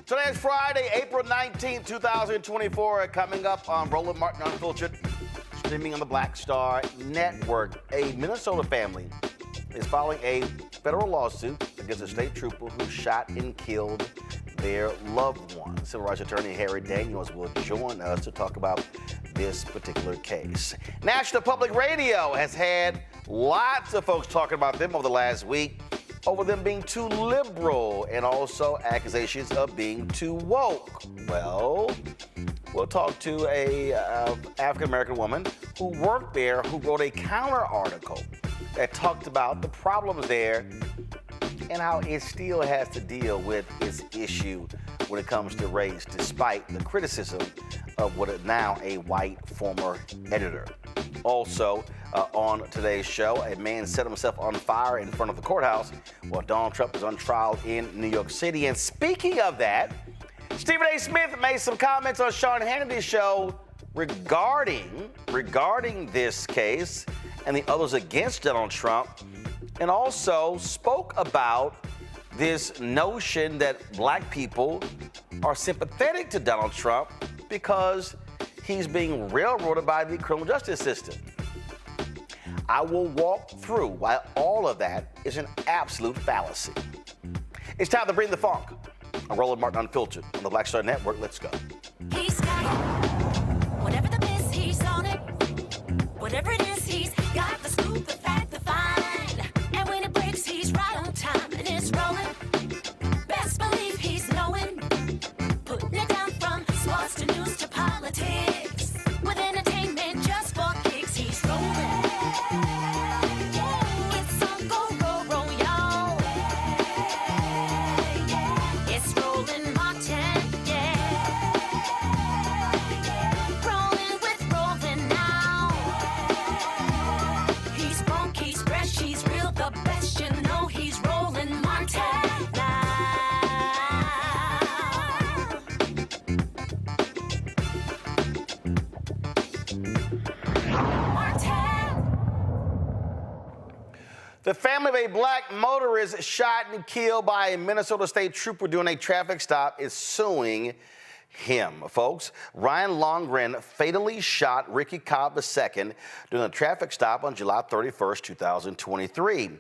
Today is Friday, April 19th, 2024. Coming up on Roland Martin Unfiltered, streaming on the Black Star Network. A Minnesota family is filing a federal lawsuit against a state trooper who shot and killed their loved one. Civil rights attorney Harry Daniels will join us to talk about this particular case. National Public Radio has had lots of folks talking about them over the last week, over them being too liberal and also accusations of being too woke. Well, we'll talk to a African-American woman who worked there, who wrote a counter article that talked about the problems there and how it still has to deal with its issue when it comes to race, despite the criticism of what is now a white former editor. Also, on today's show, a man set himself on fire in front of the courthouse while Donald Trump is on trial in New York City. And speaking of that, Stephen A. Smith made some comments on Sean Hannity's show regarding this case and the others against Donald Trump, and also spoke about this notion that black people are sympathetic to Donald Trump because he's being railroaded by the criminal justice system. I will walk through why all of that is an absolute fallacy. It's time to bring the funk. I'm Roland Martin Unfiltered on the Black Star Network. Let's go. He's got it. Whatever the best, he's on it. Whatever it is, he's got the scoop, the fact, the find. And when it breaks, he's right on time and it's rolling. Best believe he's knowing. Putting it down from sports to news to politics. With entertainment just for kicks, he's rolling. It's on go, roll, y'all. It's Roland Martin, yeah. Rolling with Roland now. He's funk, he's fresh, he's real, the best, you know he's Roland Martin now. The family of a black motorist shot and killed by a Minnesota state trooper during a traffic stop is suing him, folks. Ryan Longren fatally shot Ricky Cobb II during a traffic stop on July 31st, 2023.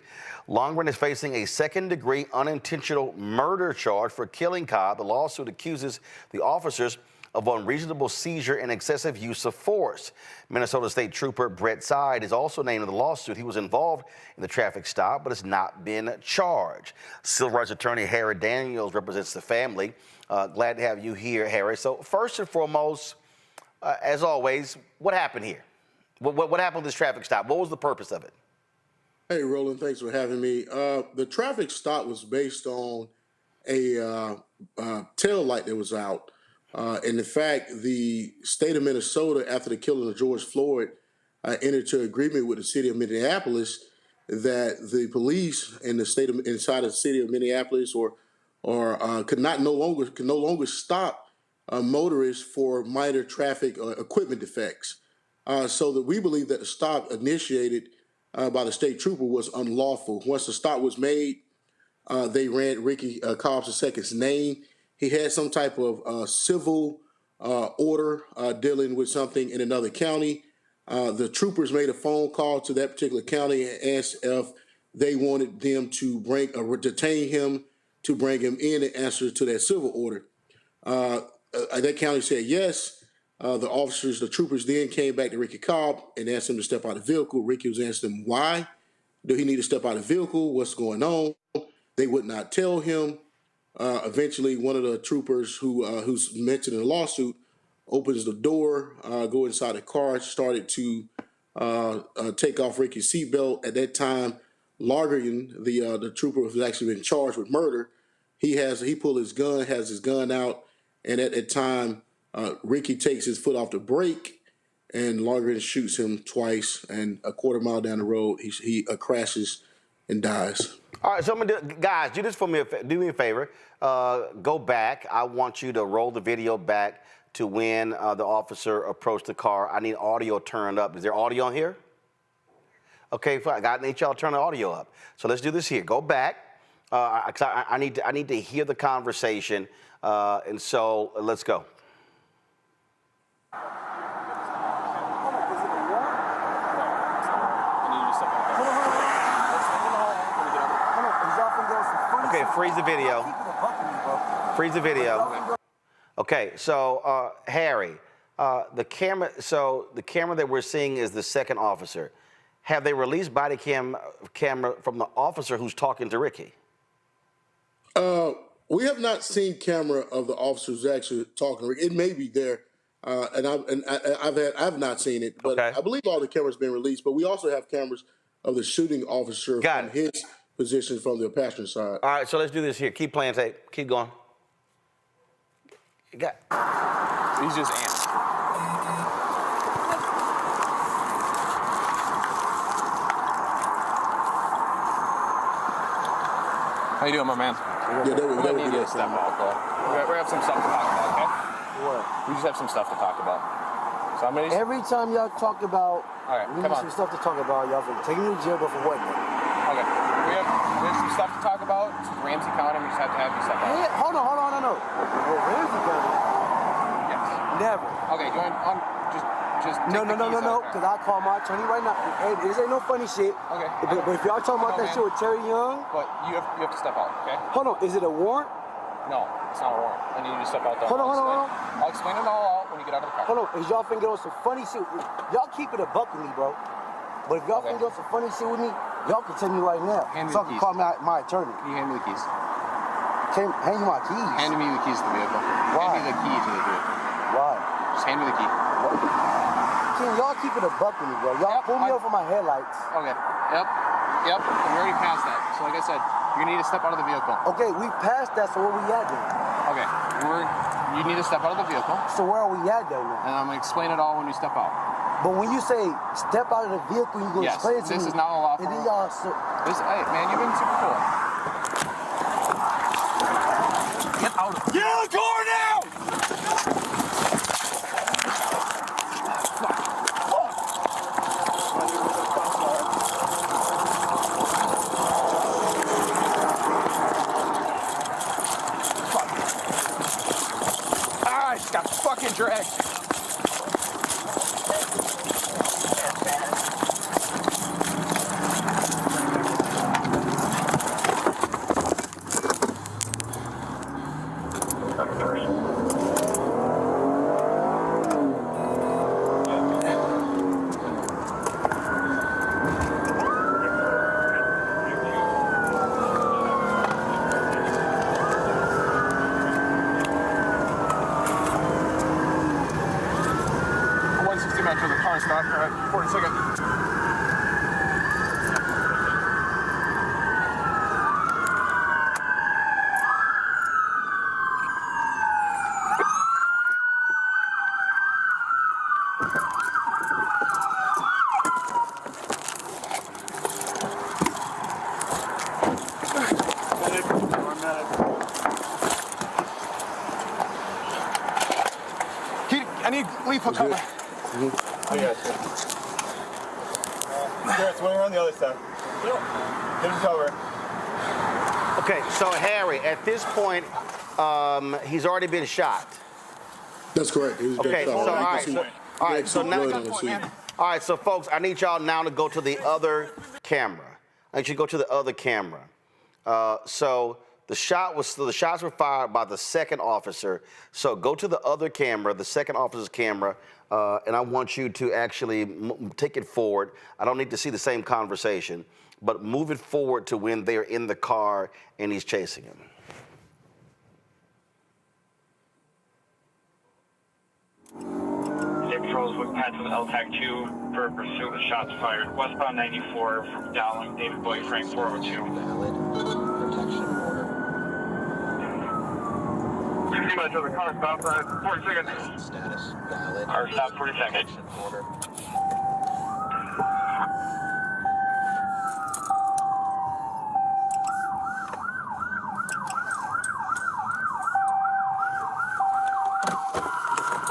Longren is facing a second-degree unintentional murder charge for killing Cobb. The lawsuit accuses the officers of unreasonable seizure and excessive use of force. Minnesota State Trooper Brett Side is also named in the lawsuit. He was involved in the traffic stop, but has not been charged. Civil rights attorney Harry Daniels represents the family. Glad to have you here, Harry. So first and foremost, as always, what happened here? What happened with this traffic stop? What was the purpose of it? Hey, Roland, thanks for having me. The traffic stop was based on a tail light that was out. And in fact, the state of Minnesota, after the killing of George Floyd, entered into agreement with the city of Minneapolis that the police in the state of inside of the city of Minneapolis could no longer stop motorists for minor traffic equipment defects. So that we believe that the stop initiated by the state trooper was unlawful. Once the stop was made, they ran Ricky Cobb II's name. He had some type of civil order dealing with something in another county. The troopers made a phone call to that particular county and asked if they wanted them to detain him, to bring him in and answer to that civil order. That county said yes. The troopers then came back to Ricky Cobb and asked him to step out of the vehicle. Ricky was asking them why. Do he need to step out of the vehicle? What's going on? They would not tell him. Eventually, one of the troopers who's mentioned in the lawsuit opens the door, go inside the car, started to take off Ricky's seatbelt. At that time, Largarian, the trooper who's actually been charged with murder, he pulled his gun, has his gun out, and at that time, Ricky takes his foot off the brake and Lundgren shoots him twice, and a quarter mile down the road, he crashes and dies. All right, so I'm gonna guys, do this for me. Do me a favor. Go back. I want you to roll the video back to when the officer approached the car. I need audio turned up. Is there audio on here? Okay, fine. I need y'all to turn the audio up. So let's do this here. Go back. I need to hear the conversation. And so let's go. Okay, freeze the video. Freeze the video. Okay, so Harry, the camera. So the camera that we're seeing is the second officer. Have they released body camera from the officer who's talking to Ricky? We have not seen camera of the officers actually talking to Ricky. It may be there, and I've not seen it, but okay. I believe all the cameras been released. But we also have cameras of the shooting officer from his position from the passenger side. All right, so let's do this here. Keep playing tape. Keep going. You got. He's just amped. How you doing, my man? Yeah, we need you to step out, though. We have some stuff to talk about, okay? What? We just have some stuff to talk about. So I'm gonna... Every time y'all talk about, we need some stuff to talk about, y'all take me to jail, but for what? Okay. We have some stuff to talk about. It's Ramsey County. We just have to have you step out. Hey, hold on, no. Ramsey County? Yes. Never. Okay, go ahead. Just no, because I call my attorney right now. Hey, this ain't no funny shit. Okay. But if y'all talking about that shit with Terry Young. But you have to step out, okay? Hold on, is it a warrant? No, it's not a warrant. I need you to step out there. Hold on. I'll explain it all out when you get out of the car. Hold on, is y'all finna get on some funny shit? Y'all keep it a buck with me, bro. But if y'all finna get on some funny shit with me, y'all can tell me right now. So I can call my attorney. Can you hand me the keys? Hand you my keys? Hand me the keys to the vehicle. Why? Hand me the key to the vehicle. Why? Just hand me the key. What? Y'all keep it a buck with me, bro. Y'all pull me over my headlights. Okay. Yep. We already passed that. So like I said, you're gonna need to step out of the vehicle. Okay, we passed that, so where we at then? Okay. You need to step out of the vehicle. So where are we at then now? And I'm gonna explain it all when you step out. But when you say step out of the vehicle, you gonna explain it to me. This is not unlawful. And then y'all hey man, you've been super cool. Get out of here. Get out the door now! Got fucking dragged. To the car stop. All right, 40 seconds. I need lethal cover. I got you. Garrett's waiting on the other side. Give him cover. Okay, so Harry, at this point, he's already been shot. That's correct. Okay, so all right, so folks, I need y'all now to go to the other camera. I need you to go to the other camera. So the shots were fired by the second officer. So go to the other camera, the second officer's camera, and I want you to actually take it forward. I don't need to see the same conversation, but move it forward to when they're in the car and he's chasing him. Patrols with Pat to the LTAC 2 for pursuit with shots fired. Westbound 94 from Dowling, David Boyd, Frank 402. Valid protection order. You can much of a car stop for 40 seconds. Status valid. Car stop 40 seconds. Order.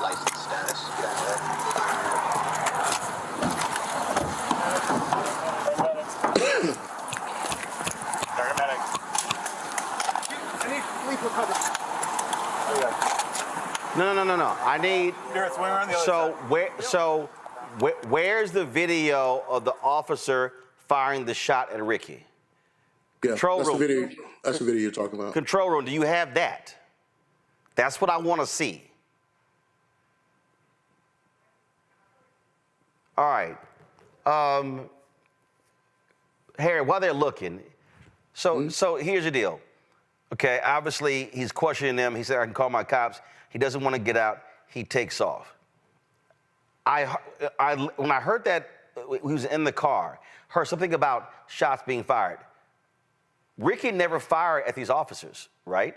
License status valid. Paramedic. I need police recovery. No. I need. Where's the video of the officer firing the shot at Ricky? Yeah, Control that's room. the video. That's the video you're talking about. Control room. Do you have that? That's what I want to see. All right. Harry, while they're looking, so here's the deal. Okay, obviously he's questioning them. He said, I can call my cops. He doesn't want to get out. He takes off. When I heard that he was in the car, heard something about shots being fired. Ricky never fired at these officers, right?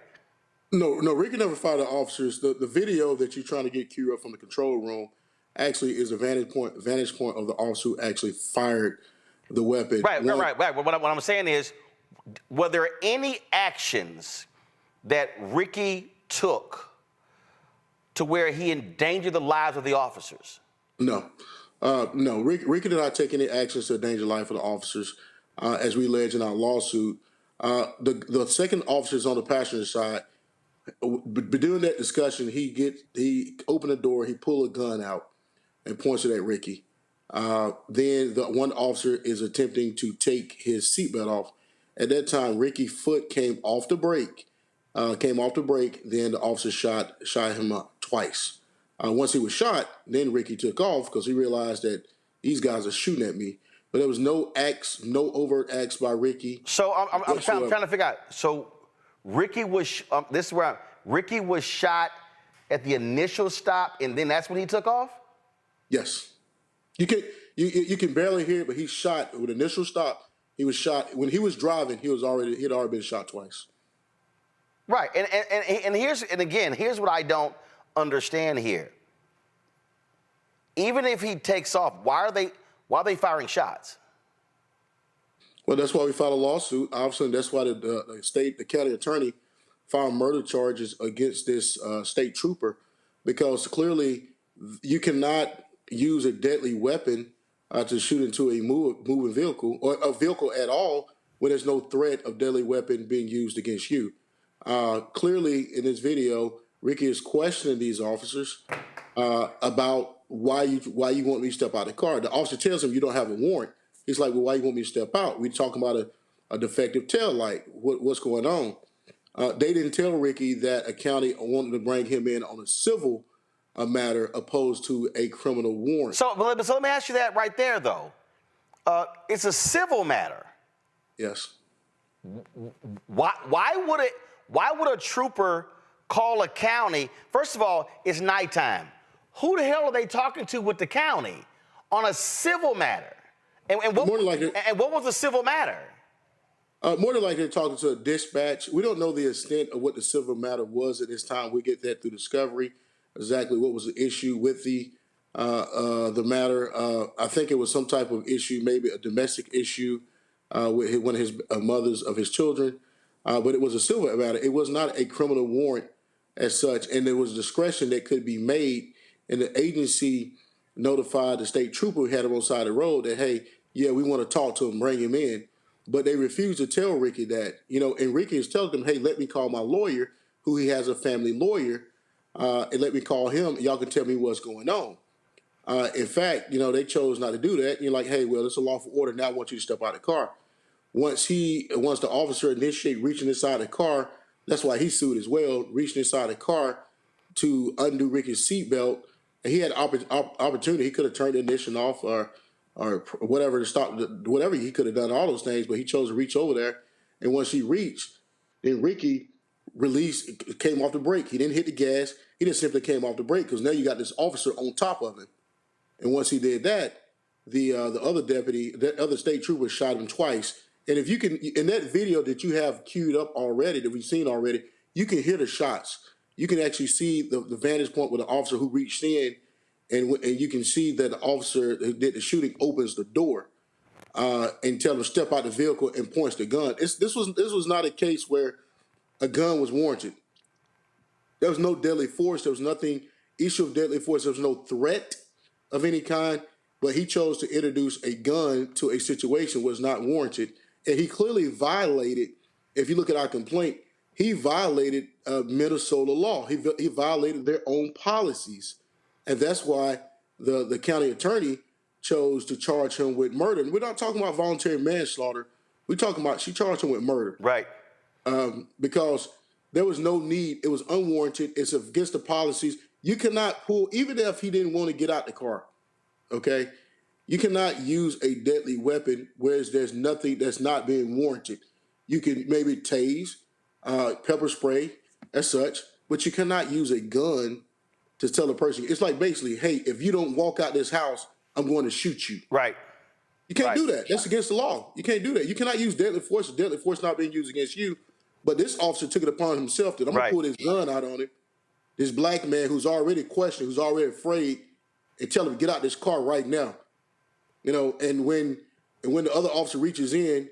No, Ricky never fired at officers. The video that you're trying to get queued up from the control room actually is a vantage point of the officer who actually fired the weapon. Right. What I'm saying is, were there any actions that Ricky took to where he endangered the lives of the officers? No. Ricky did not take any actions to endanger the life of the officers, as we allege in our lawsuit. The second officer is on the passenger side. But during that discussion, he opened the door, he pulled a gun out and points it at Ricky. Then the one officer is attempting to take his seatbelt off. At that time, Ricky's foot came off the brake. Then the officer shot him up twice. Once he was shot, then Ricky took off because he realized that these guys are shooting at me. But there was no overt acts by Ricky. So I'm trying to figure out. So Ricky was Ricky was shot at the initial stop, and then that's when he took off. Yes, you can barely hear it, but he shot with initial stop. He was shot when he was driving. He had already been shot twice. Right, and here's what I don't understand here. Even if he takes off, why are they firing shots? Well, that's why we filed a lawsuit. Obviously, that's why the county attorney filed murder charges against this state trooper, because clearly you cannot use a deadly weapon to shoot into a moving vehicle or a vehicle at all when there's no threat of deadly weapon being used against you. Clearly, in this video, Ricky is questioning these officers about why you want me to step out of the car. The officer tells him you don't have a warrant. He's like, well, why you want me to step out? We're talking about a defective tail light. What's going on? They didn't tell Ricky that a county wanted to bring him in on a civil matter opposed to a criminal warrant. So let me ask you that right there, though. It's a civil matter. Yes. Why would a trooper call a county? First of all, it's nighttime. Who the hell are they talking to with the county on a civil matter? And what was the civil matter? More than likely, they're talking to a dispatch. We don't know the extent of what the civil matter was at this time. We get that through discovery, exactly what was the issue with the matter. I think it was some type of issue, maybe a domestic issue with one of his mothers of his children. But it was a civil matter. It was not a criminal warrant as such, and there was discretion that could be made, and the agency notified the state trooper who had him on the side of the road that, hey, yeah, we want to talk to him, bring him in. But they refused to tell Ricky that, and Ricky is telling them, hey, let me call my lawyer, who he has a family lawyer, and let me call him, and y'all can tell me what's going on. In fact, they chose not to do that. You're like, hey, well, it's a lawful order. Now I want you to step out of the car. Once the officer initiated reaching inside the car, that's why he sued as well, reaching inside the car to undo Ricky's seatbelt. And he had opportunity. He could have turned the ignition off or whatever to stop, whatever he could have done, all those things, but he chose to reach over there. And once he reached, then Ricky came off the brake. He didn't hit the gas. He just simply came off the brake because now you got this officer on top of him. And once he did that, the other deputy, that other state trooper shot him twice. And if you can, in that video that you have queued up already, that we've seen already, you can hear the shots. you can actually see the vantage point with the officer who reached in, and you can see that the officer who did the shooting opens the door and tell him to step out the vehicle and points the gun. This was not a case where a gun was warranted. There was no deadly force. There was nothing issue of deadly force. There was no threat of any kind. But he chose to introduce a gun to a situation was not warranted, and he clearly violated. If you look at our complaint, he violated Minnesota law. He violated their own policies, and that's why the county attorney chose to charge him with murder. And we're not talking about voluntary manslaughter. We're talking about she charged him with murder. Right. Because there was no need. It was unwarranted. It's against the policies. You cannot pull, even if he didn't want to get out the car, okay? You cannot use a deadly weapon whereas there's nothing that's not being warranted. You can maybe tase, pepper spray as such, but you cannot use a gun to tell a person. It's like basically, hey, if you don't walk out this house, I'm going to shoot you. Right. You can't do that. That's against the law. You can't do that. You cannot use deadly force. Deadly force not being used against you. But this officer took it upon himself that I'm going to pull this gun out on him, this black man who's already questioned, who's already afraid, and tell him to get out this car right now. You know, and when the other officer reaches in,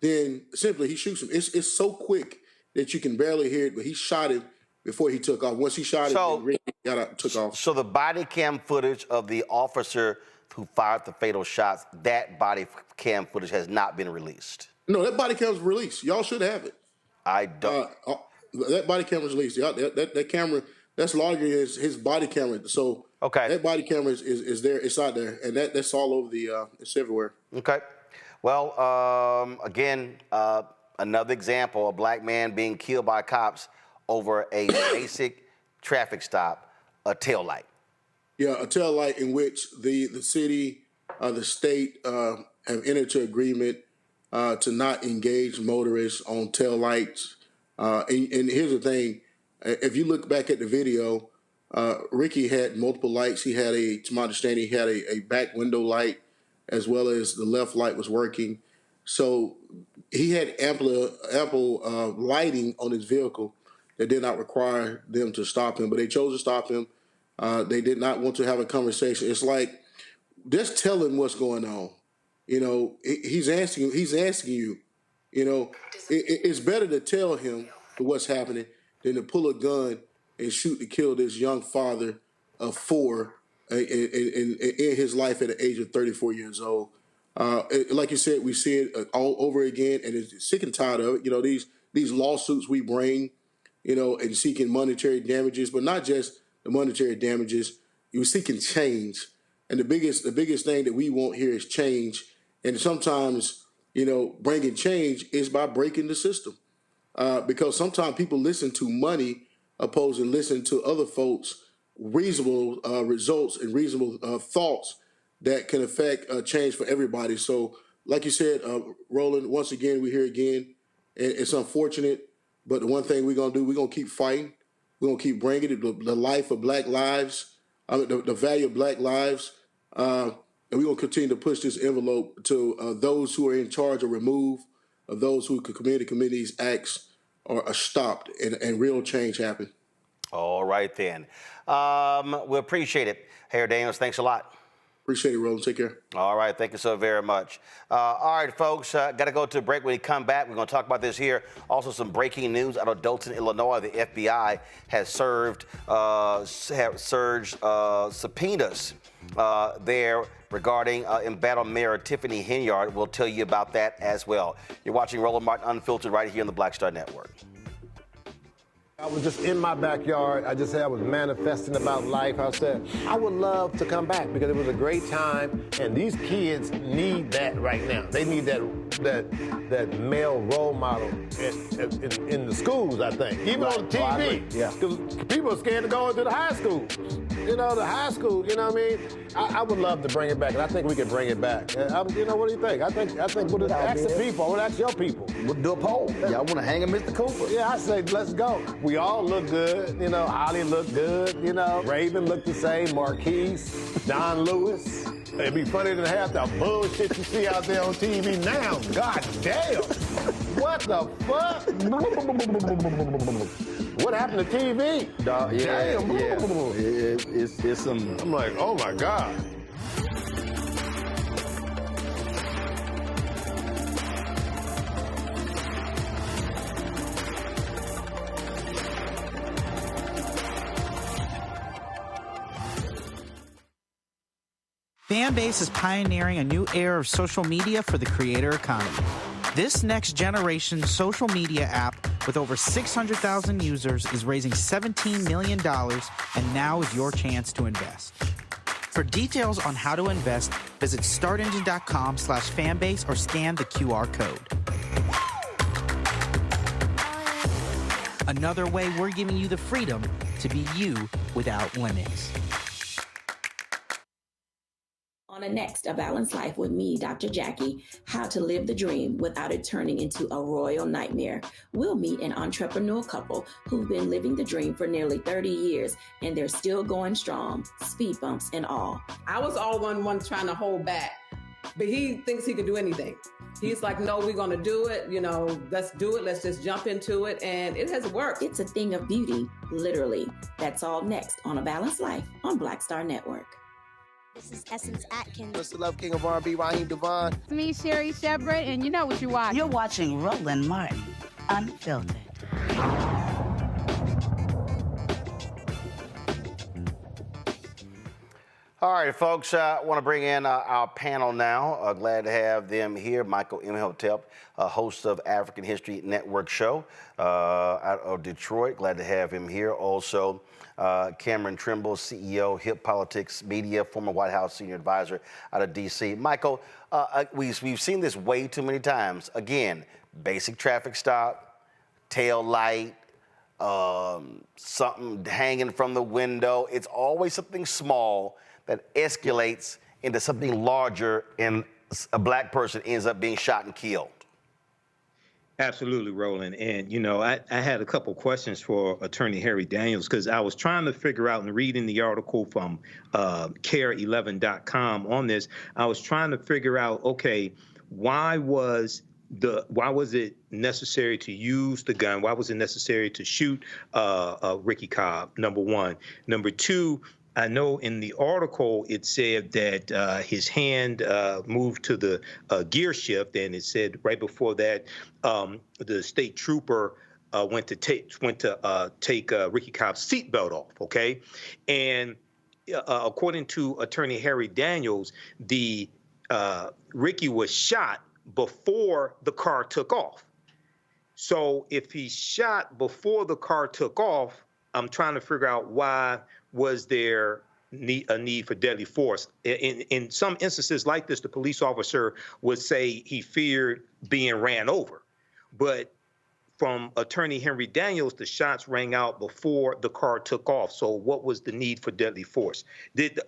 then simply he shoots him. It's so quick that you can barely hear it, but he shot him before he took off. Once he shot him, he got out and took off. So the body cam footage of the officer who fired the fatal shots, that body cam footage has not been released. No, that body cam was released. Y'all should have it. I don't. That body camera was released. That camera, that's logging his body camera. So that body camera is there. It's out there, and that's all over it's everywhere. Okay. Well, again, another example: a black man being killed by cops over a basic traffic stop, a taillight. Yeah, a taillight in which the city, the state have entered into agreement to not engage motorists on taillights. And here's the thing. If you look back at the video, Ricky had multiple lights. He had to my understanding, he had a back window light as well as the left light was working. So he had ample lighting on his vehicle that did not require them to stop him, but they chose to stop him. They did not want to have a conversation. It's like, just tell him what's going on. You know, he's asking you, you know, it's better to tell him what's happening than to pull a gun and shoot to kill this young father of 4 in his life at the age of 34 years old. Like you said, we see it all over again, and it's sick and tired of it. You know, these lawsuits we bring, you know, and seeking monetary damages, but not just the monetary damages. You're seeking change. And the biggest thing that we want here is change. And sometimes, you know, bringing change is by breaking the system. Because sometimes people listen to money opposed to listen to other folks' reasonable results and reasonable thoughts that can affect change for everybody. So, like you said, Roland, once again, we're here again. And it's unfortunate, but the one thing we're going to do, we're going to keep fighting. We're going to keep bringing it, the life of black lives, the value of black lives. And we're going to continue to push this envelope to those who are in charge or removed, of those who could commit these acts are stopped and real change happen. All right, then. We appreciate it. Harry Daniels, thanks a lot. Appreciate it, Roland. Take care. All right. Thank you so very much. All right, folks. Got to go to a break. When we come back, we're going to talk about this here. Also, some breaking news out of Dothan, Illinois. The FBI has served subpoenas there regarding embattled Mayor Tiffany Henyard. We'll tell you about that as well. You're watching Roland Martin Unfiltered right here on the Black Star Network. I was just in my backyard. I was manifesting about life. I said, I would love to come back because it was a great time, and these kids need that right now. They need that male role model in the schools, I think. Even on TV. Because people are scared to go into the high school. You know, the high school, you know what I mean? I would love to bring it back, and I think we can bring it back. You know, what do you think? I think we'll ask the people. I would ask your people. We'll do a poll. Y'all want to hang a Mr. Cooper? Yeah, I say let's go. We all look good. You know, Holly looked good. You know, Raven looked the same. Marquise, Don Lewis. It'd be funny to have the bullshit you see out there on TV now. God damn. What the fuck? What happened to TV? Dog, yeah, Damn, yeah. It's some. I'm like, oh my God. Fanbase is pioneering a new era of social media for the creator economy. This next generation social media app with over 600,000 users is raising $17 million, and now is your chance to invest. For details on how to invest, visit startengine.com/fanbase or scan the QR code. Another way we're giving you the freedom to be you without limits. On the next A Balanced Life with me, Dr. Jackie, how to live the dream without it turning into a royal nightmare. We'll meet an entrepreneurial couple who've been living the dream for nearly 30 years, and they're still going strong, speed bumps and all. I was all one trying to hold back, but he thinks he can do anything. He's like, no, we're going to do it. You know, let's do it. Let's just jump into it. And it has worked. It's a thing of beauty, literally. That's all next on A Balanced Life on Black Star Network. This is Essence Atkins. What's the Love King of R&B, Raheem Devon. It's me, Sherry Shepard, and you know what you're watching. You're watching Roland Martin, Unfiltered. All right, folks, I want to bring in our panel now. Glad to have them here. Michael Imhotep, host of African History Network show out of Detroit. Glad to have him here. Also, Cameron Trimble, CEO, Hip Politics Media, former White House senior advisor out of D.C. Michael, we've seen this way too many times. Again, basic traffic stop, tail light, something hanging from the window. It's always something small that escalates into something larger, and a black person ends up being shot and killed. Absolutely, Roland. And, you know, I had a couple questions for Attorney Harry Daniels, because I was trying to figure out and reading the article from care11.com on this. I was trying to figure out, okay, why was it necessary to use the gun? Why was it necessary to shoot Ricky Cobb, number one? Number two, I know in the article it said that his hand moved to the gear shift, and it said right before that the state trooper went to take Ricky Cobb's seatbelt off. Okay, and according to Attorney Harry Daniels, the Ricky was shot before the car took off. So if he shot before the car took off, I'm trying to figure out why was there a need for deadly force. In some instances like this, the police officer would say he feared being ran over. But from Attorney Henry Daniels, the shots rang out before the car took off. So what was the need for deadly force? Did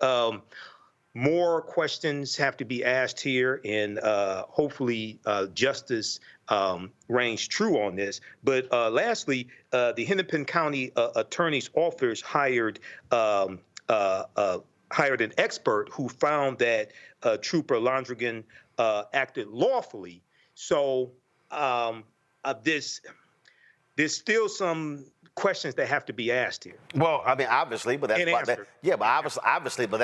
more questions have to be asked here, and hopefully justice reigns true on this. But lastly, the Hennepin County Attorney's Office hired an expert who found that Trooper Londrigan acted lawfully. So there's still some questions that have to be asked here. Well, I mean, obviously, but that's why. Obviously, but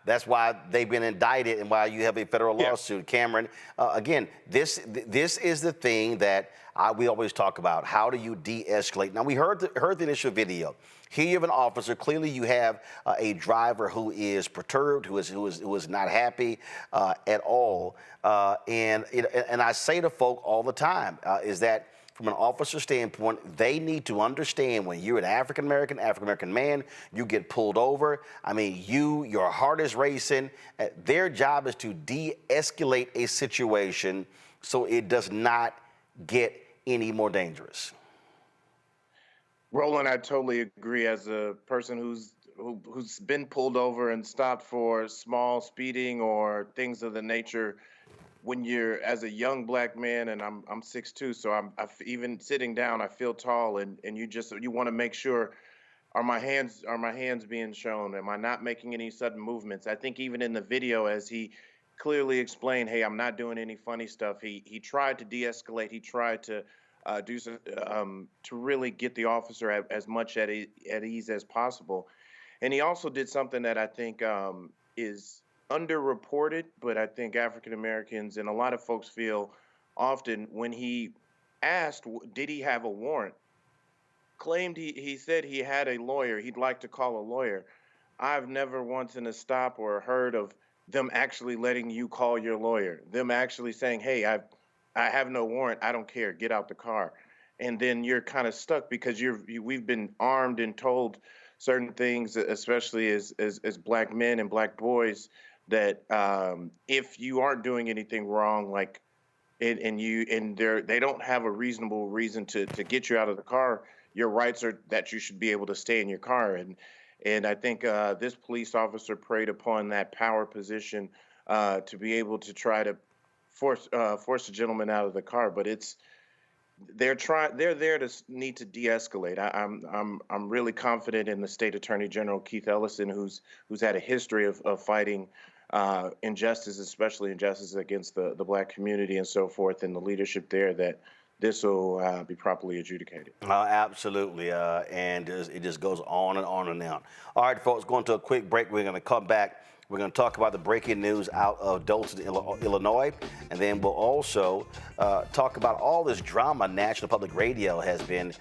that's why they've been indicted and why you have a federal lawsuit. Cameron, again, this is the thing that we always talk about. How do you de-escalate? Now, we heard the initial video. Here you have an officer. Clearly, you have a driver who is perturbed, who is not happy at all. And I say to folk all the time is that, from an officer standpoint, they need to understand when you're an African American man, you get pulled over. I mean, your heart is racing. Their job is to de-escalate a situation so it does not get any more dangerous. Roland, I totally agree. As a person who's been pulled over and stopped for small speeding or things of the nature, when you're as a young black man, and I'm 6'2", so even sitting down, I feel tall, and you want to make sure, are my hands being shown? Am I not making any sudden movements? I think even in the video, as he clearly explained, hey, I'm not doing any funny stuff. He tried to de-escalate. He tried to to really get the officer as much at ease as possible. And he also did something that I think is underreported, but I think African Americans and a lot of folks feel often when he asked, did he have a warrant, claimed he said he had a lawyer, he'd like to call a lawyer. I've never once in a stop or heard of them actually letting you call your lawyer, them actually saying, hey, I have no warrant, I don't care, get out the car. And then you're kind of stuck because we've been armed and told certain things, especially as black men and black boys, that if you aren't doing anything wrong, like, they don't have a reasonable reason to get you out of the car, your rights are that you should be able to stay in your car. And I think this police officer preyed upon that power position to be able to try to force the gentleman out of the car. But they're there to need to de-escalate. I'm really confident in the State Attorney General Keith Ellison, who's had a history of fighting injustice, especially injustice against the black community and so forth, and the leadership there, that this will be properly adjudicated. Absolutely, and it just goes on and on and on. All right, folks, going to a quick break. We're going to come back. We're going to talk about the breaking news out of Dothan, Illinois, and then we'll also talk about all this drama National Public Radio has been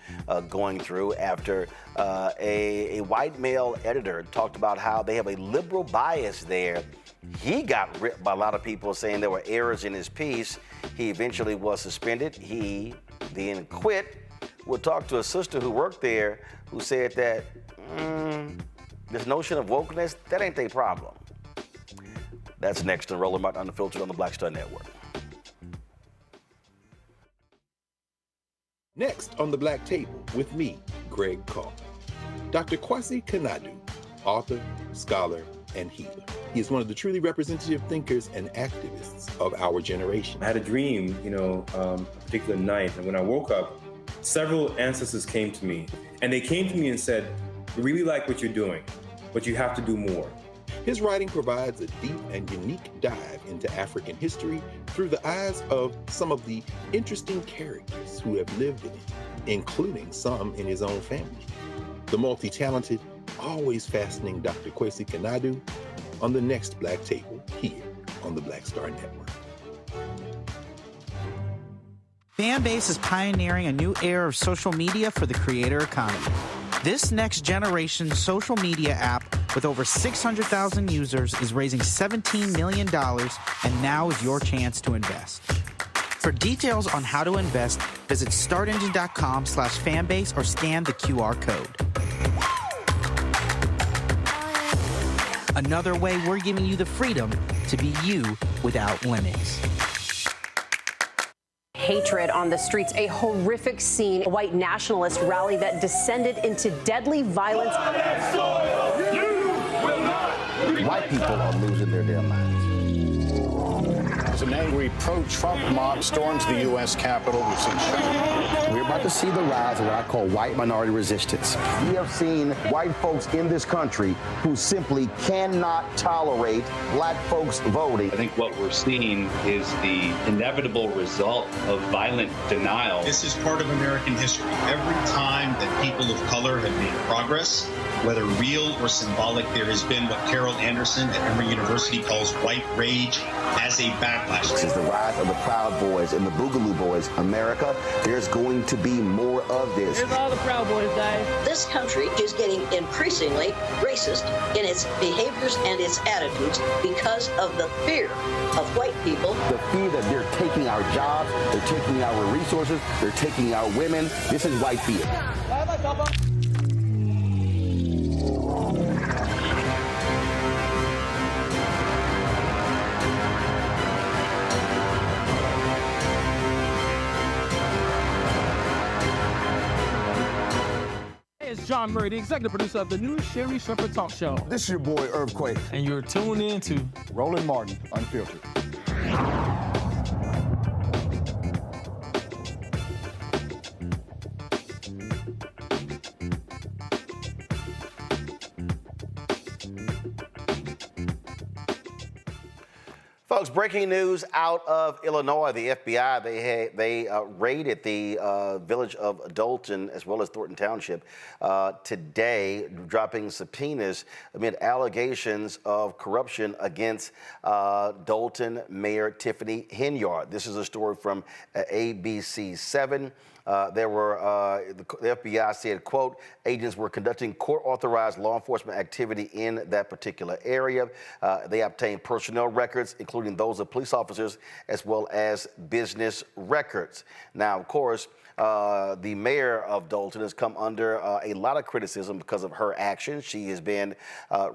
going through after a white male editor talked about how they have a liberal bias there. He got ripped by a lot of people saying there were errors in his piece. He eventually was suspended. He then quit. We'll talk to a sister who worked there who said that this notion of wokeness, that ain't their problem. That's next on Roland Martin Unfiltered on the Black Star Network. Next on The Black Table with me, Greg Carr. Dr. Kwasi Kanadu, author, scholar, and healer. He is one of the truly representative thinkers and activists of our generation. I had a dream, a particular night, and when I woke up, several ancestors came to me, and they came to me and said, "We really like what you're doing, but you have to do more." His writing provides a deep and unique dive into African history through the eyes of some of the interesting characters who have lived in it, including some in his own family. The multi-talented, always fascinating Dr. Kwasi Kanadu on the next Black Table here on the Black Star Network. Fanbase is pioneering a new era of social media for the creator economy. This next generation social media app with over 600,000 users is raising $17 million, and now is your chance to invest. For details on how to invest, visit startengine.com/fanbase or scan the QR code. Another way we're giving you the freedom to be you without limits. Hatred on the streets, a horrific scene, a white nationalist rally that descended into deadly violence. White people are losing their damn minds. An angry pro-Trump mob storms the U.S. Capitol. We've seen We're about to see the rise of what I call white minority resistance. We have seen white folks in this country who simply cannot tolerate black folks voting. I think what we're seeing is the inevitable result of violent denial. This is part of American history. Every time that people of color have made progress, whether real or symbolic, there has been what Carol Anderson at Emory University calls white rage as a backlash. This is the rise of the Proud Boys and the Boogaloo Boys. America, there's going to be more of this. Here's all the Proud Boys, Dave. This country is getting increasingly racist in its behaviors and its attitudes because of the fear of white people. The fear that they're taking our jobs, they're taking our resources, they're taking our women. This is white fear. It's John Murray, the executive producer of the new Sherry Shepherd Talk Show. This is your boy, Earthquake. And you're tuned in to Roland Martin, Unfiltered. Folks, breaking news out of Illinois. The FBI, they raided the village of Dalton as well as Thornton Township today, dropping subpoenas amid allegations of corruption against Dalton Mayor Tiffany Henyard. This is a story from ABC 7. The FBI said, quote, agents were conducting court-authorized law enforcement activity in that particular area. They obtained personnel records, including those of police officers, as well as business records. Now, of course, the mayor of Dalton has come under a lot of criticism because of her actions. She has been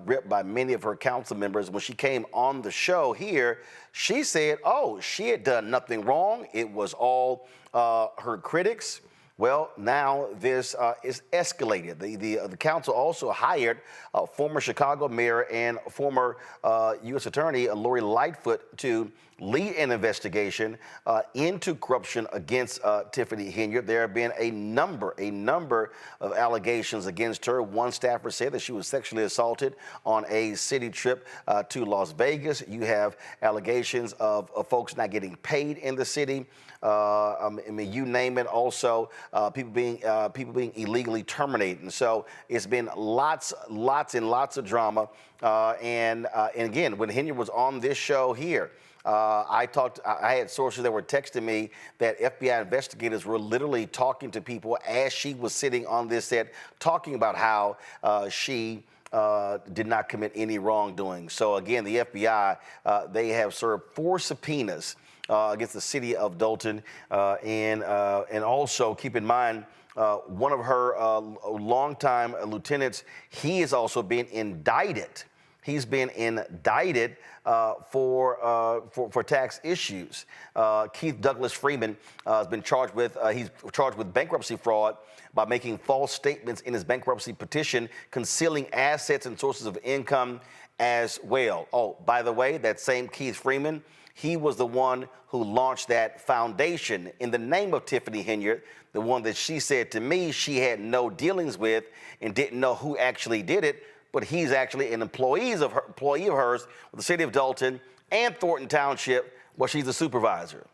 ripped by many of her council members. When she came on the show here, she said, oh, she had done nothing wrong. It was all her critics. Well, now this is escalated. The council also hired former Chicago mayor and former U.S. Attorney Lori Lightfoot to lead an investigation into corruption against Tiffany Henyard. There have been a number of allegations against her. One staffer said that she was sexually assaulted on a city trip to Las Vegas. You have allegations of folks not getting paid in the city. I mean, you name it. Also, people being illegally terminated, and so it's been lots and lots of drama. And again, when Henyard was on this show here, I had sources that were texting me that FBI investigators were literally talking to people as she was sitting on this set, talking about how she did not commit any wrongdoing. So again, the FBI, they have served 4 subpoenas against the city of Dalton, and also keep in mind, one of her longtime lieutenants, he is also being indicted. He's been indicted for tax issues. Keith Douglas Freeman has been charged with he's charged with bankruptcy fraud by making false statements in his bankruptcy petition, concealing assets and sources of income as well. Oh, by the way, that same Keith Freeman, he was the one who launched that foundation in the name of Tiffany Henyard, the one that she said to me she had no dealings with and didn't know who actually did it, but he's actually an employee of hers with the city of Dalton and Thornton Township, where she's the supervisor.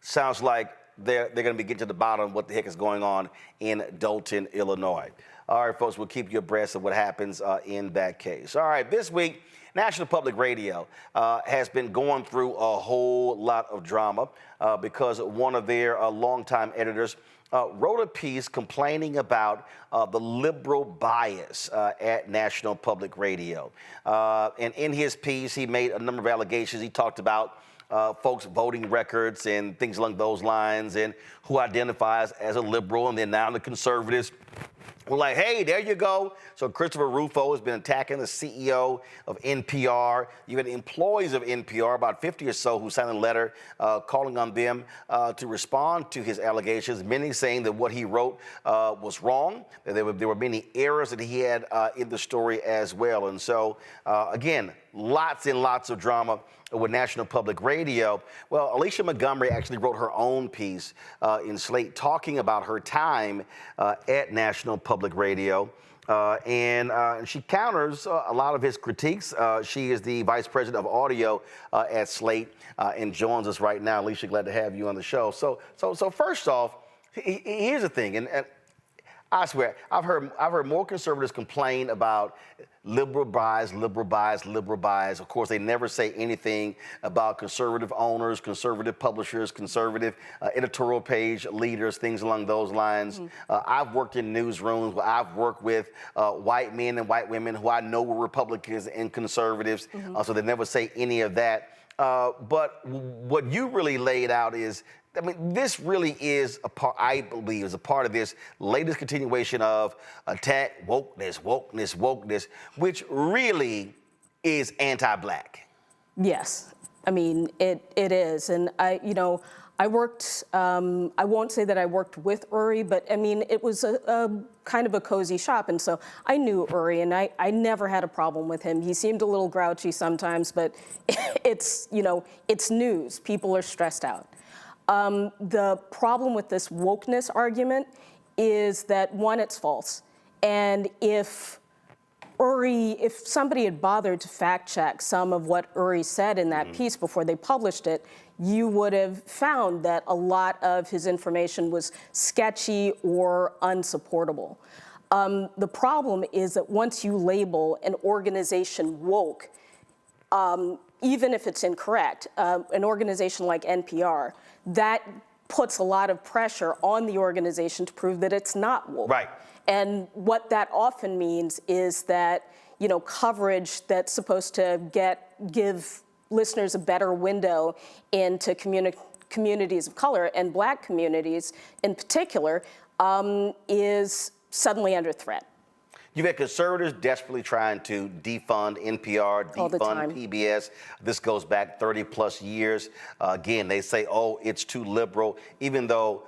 Sounds like they're going to be getting to the bottom of what the heck is going on in Dalton, Illinois. All right, folks, we'll keep you abreast of what happens in that case. All right, this week, National Public Radio has been going through a whole lot of drama because one of their longtime editors wrote a piece complaining about the liberal bias at National Public Radio. And in his piece, he made a number of allegations. He talked about folks' voting records and things along those lines, and who identifies as a liberal, and then now the conservatives. We're like, hey, there you go. So Christopher Rufo has been attacking the CEO of NPR. You had employees of NPR, about 50 or so, who signed a letter calling on them to respond to his allegations, many saying that what he wrote was wrong, that there were many errors that he had in the story as well. And so, again, lots and lots of drama with National Public Radio. Well, Alicia Montgomery actually wrote her own piece in Slate talking about her time at National Public Radio. And she counters a lot of his critiques. She is the vice president of audio at Slate and joins us right now. Alicia, glad to have you on the show. So first off, here's the thing, and I swear, I've heard more conservatives complain about liberal bias. Of course, they never say anything about conservative owners, conservative publishers, conservative editorial page leaders, things along those lines. I've worked in newsrooms where I've worked with white men and white women who I know were Republicans and conservatives, so they never say any of that. But what you really laid out is, I mean, this really is a part, I believe, is a part of this latest continuation of attack, wokeness, which really is anti-black. Yes, I mean, it is. And I worked, I won't say that I worked with Uri, but I mean, it was a kind of a cozy shop. And so I knew Uri, and I never had a problem with him. He seemed a little grouchy sometimes, but it's news. People are stressed out. The problem with this wokeness argument is that, one, it's false. And if Uri, if somebody had bothered to fact check some of what Uri said in that piece before they published it, you would have found that a lot of his information was sketchy or unsupportable. The problem is that once you label an organization woke, even if it's incorrect, an organization like NPR, that puts a lot of pressure on the organization to prove that it's not woke. Right. And what that often means is that, coverage that's supposed to give listeners a better window into communities of color, and Black communities in particular, is suddenly under threat. You've had conservatives desperately trying to defund NPR, defund PBS. This goes back 30 plus years. Again, they say, oh, it's too liberal, even though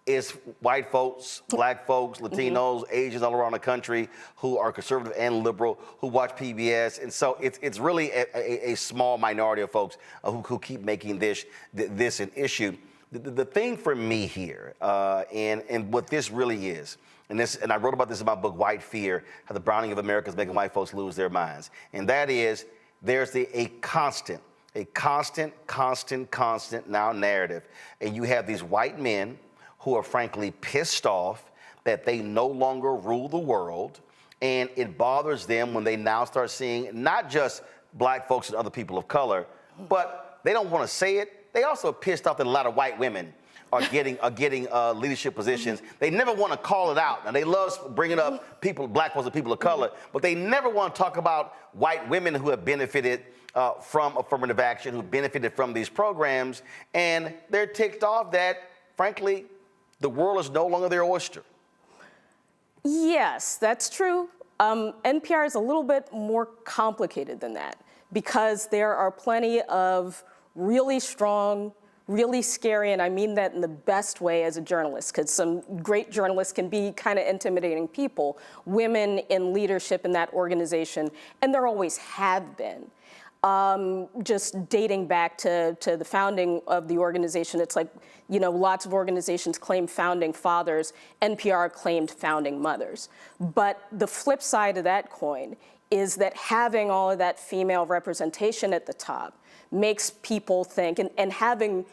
it's white folks, Black folks, Latinos, Asians all around the country who are conservative and liberal who watch PBS. And so it's really a small minority of folks who keep making this an issue. The thing for me here, and what this really is, and I wrote about this in my book, White Fear, how the browning of America is making white folks lose their minds. And that is, there's a constant now narrative. And you have these white men who are frankly pissed off that they no longer rule the world. And it bothers them when they now start seeing not just Black folks and other people of color, but they don't want to say it. They also pissed off that a lot of white women are getting leadership positions. They never want to call it out. Now, they love bringing up people, Black folks and people of color, but they never want to talk about white women who have benefited from affirmative action, who benefited from these programs, and they're ticked off that, frankly, the world is no longer their oyster. Yes, that's true. NPR is a little bit more complicated than that because there are plenty of really strong, really scary, and I mean that in the best way as a journalist, because some great journalists can be kind of intimidating people, women in leadership in that organization, and there always have been. Just dating back to the founding of the organization, it's like, lots of organizations claim founding fathers, NPR claimed founding mothers. But the flip side of that coin is that having all of that female representation at the top makes people think, and having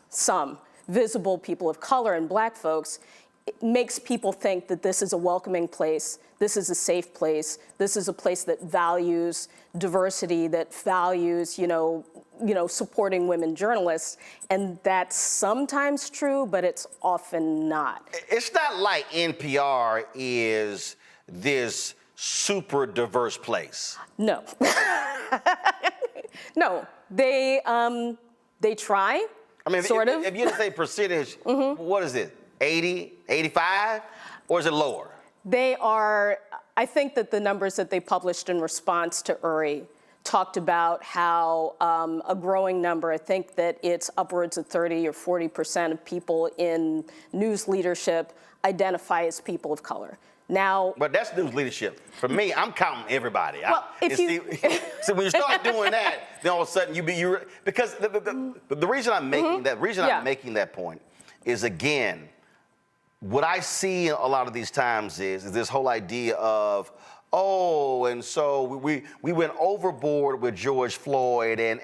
some visible people of color and Black folks, it makes people think that this is a welcoming place, this is a safe place, this is a place that values diversity, that values, supporting women journalists, and that's sometimes true, but it's often not. It's not like NPR is this super diverse place. No. No, they try, I mean, sort of. If you say percentage, what is it, 80, 85, or is it lower? They are, I think that the numbers that they published in response to Uri talked about how a growing number, I think that it's upwards of 30 or 40% of people in news leadership identify as people of color. Now, but that's news leadership. For me, I'm counting everybody. Well, So when you start doing that, then all of a sudden because the reason I'm making I'm making that point is, again, what I see a lot of these times is this whole idea of, oh, and so we went overboard with George Floyd and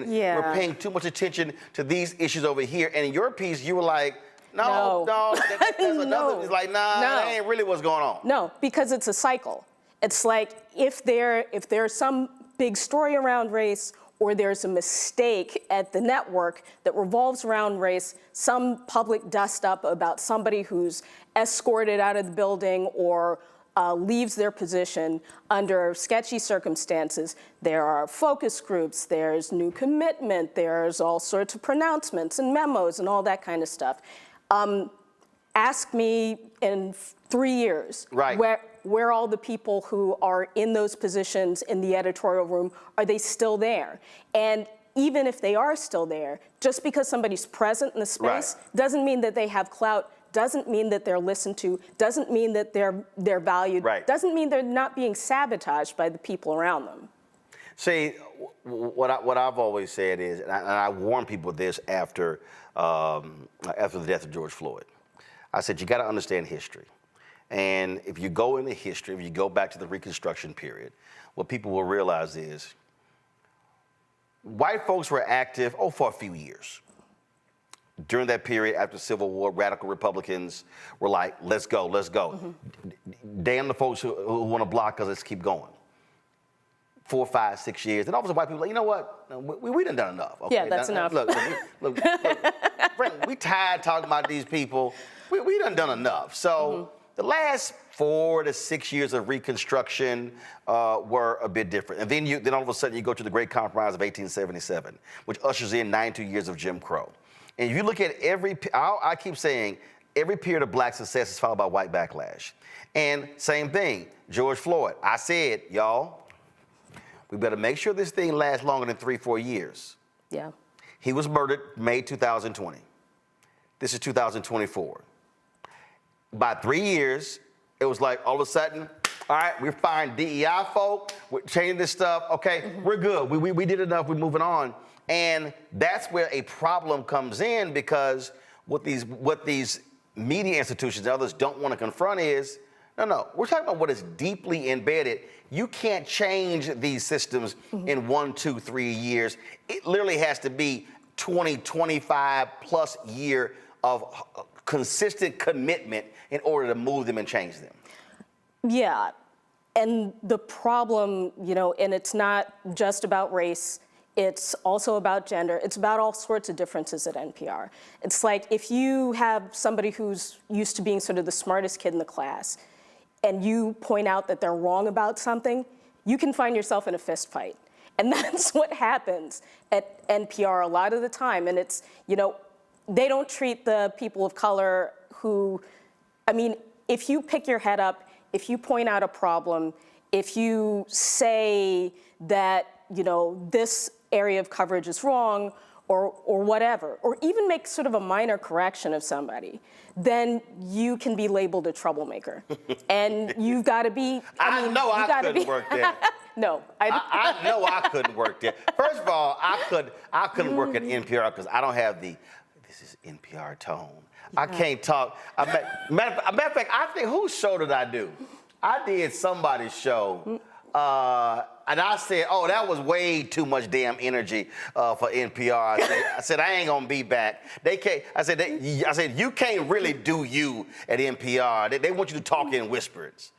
we're paying too much attention to these issues over here. And in your piece, you were like, no, that's another. It's like, that ain't really what's going on. No, because it's a cycle. It's like if there's some big story around race, or there's a mistake at the network that revolves around race, some public dust up about somebody who's escorted out of the building or leaves their position under sketchy circumstances. There are focus groups, there's new commitment, there's all sorts of pronouncements and memos and all that kind of stuff. Ask me in 3 years, where all the people who are in those positions in the editorial room, are they still there? And even if they are still there, just because somebody's present in the space doesn't mean that they have clout, doesn't mean that they're listened to, doesn't mean that they're valued, doesn't mean they're not being sabotaged by the people around them. See, what I've always said is, and I warn people this after the death of George Floyd, I said, you got to understand history. And if you go into history, if you go back to the Reconstruction period, what people will realize is white folks were active, for a few years. During that period, after the Civil War, radical Republicans were like, let's go, let's go. Damn the folks who want to block us, let's keep going. 4, 5, 6 years. And all of a sudden, white people are like, you know what? We done enough. Okay, yeah, that's enough. Look, Frank, we tired talking about these people. We done enough. So the last 4 to 6 years of Reconstruction were a bit different. And then all of a sudden, you go to the Great Compromise of 1877, which ushers in 92 years of Jim Crow. And if you look at I keep saying, every period of black success is followed by white backlash. And same thing, George Floyd. I said, y'all, we better make sure this thing lasts longer than 3, 4 years. Yeah. He was murdered May 2020. This is 2024. By 3 years, it was like all of a sudden, all right, we're fine. DEI folk, we're changing this stuff. Okay, we're good. We did enough. We're moving on. And that's where a problem comes in, because what these media institutions and others don't want to confront is, no, we're talking about what is deeply embedded. You can't change these systems in 1, 2, 3 years. It literally has to be 20, 25 plus year of consistent commitment in order to move them and change them. Yeah, and the problem, and it's not just about race, it's also about gender. It's about all sorts of differences at NPR. It's like if you have somebody who's used to being sort of the smartest kid in the class, and you point out that they're wrong about something, you can find yourself in a fist fight. And that's what happens at NPR a lot of the time. And it's, they don't treat the people of color who, if you pick your head up, if you point out a problem, if you say that, this area of coverage is wrong, or whatever, or even make sort of a minor correction of somebody, then you can be labeled a troublemaker. And you've got to be, I know I couldn't work there. No. I know I couldn't work there. First of all, I couldn't work at NPR because I don't have this is NPR tone. I can't talk. Matter of fact, I think, whose show did I do? I did somebody's show. And I said, that was way too much damn energy for NPR. I said, I ain't gonna be back. They can't. I said, you can't really do you at NPR. They want you to talk in whispers.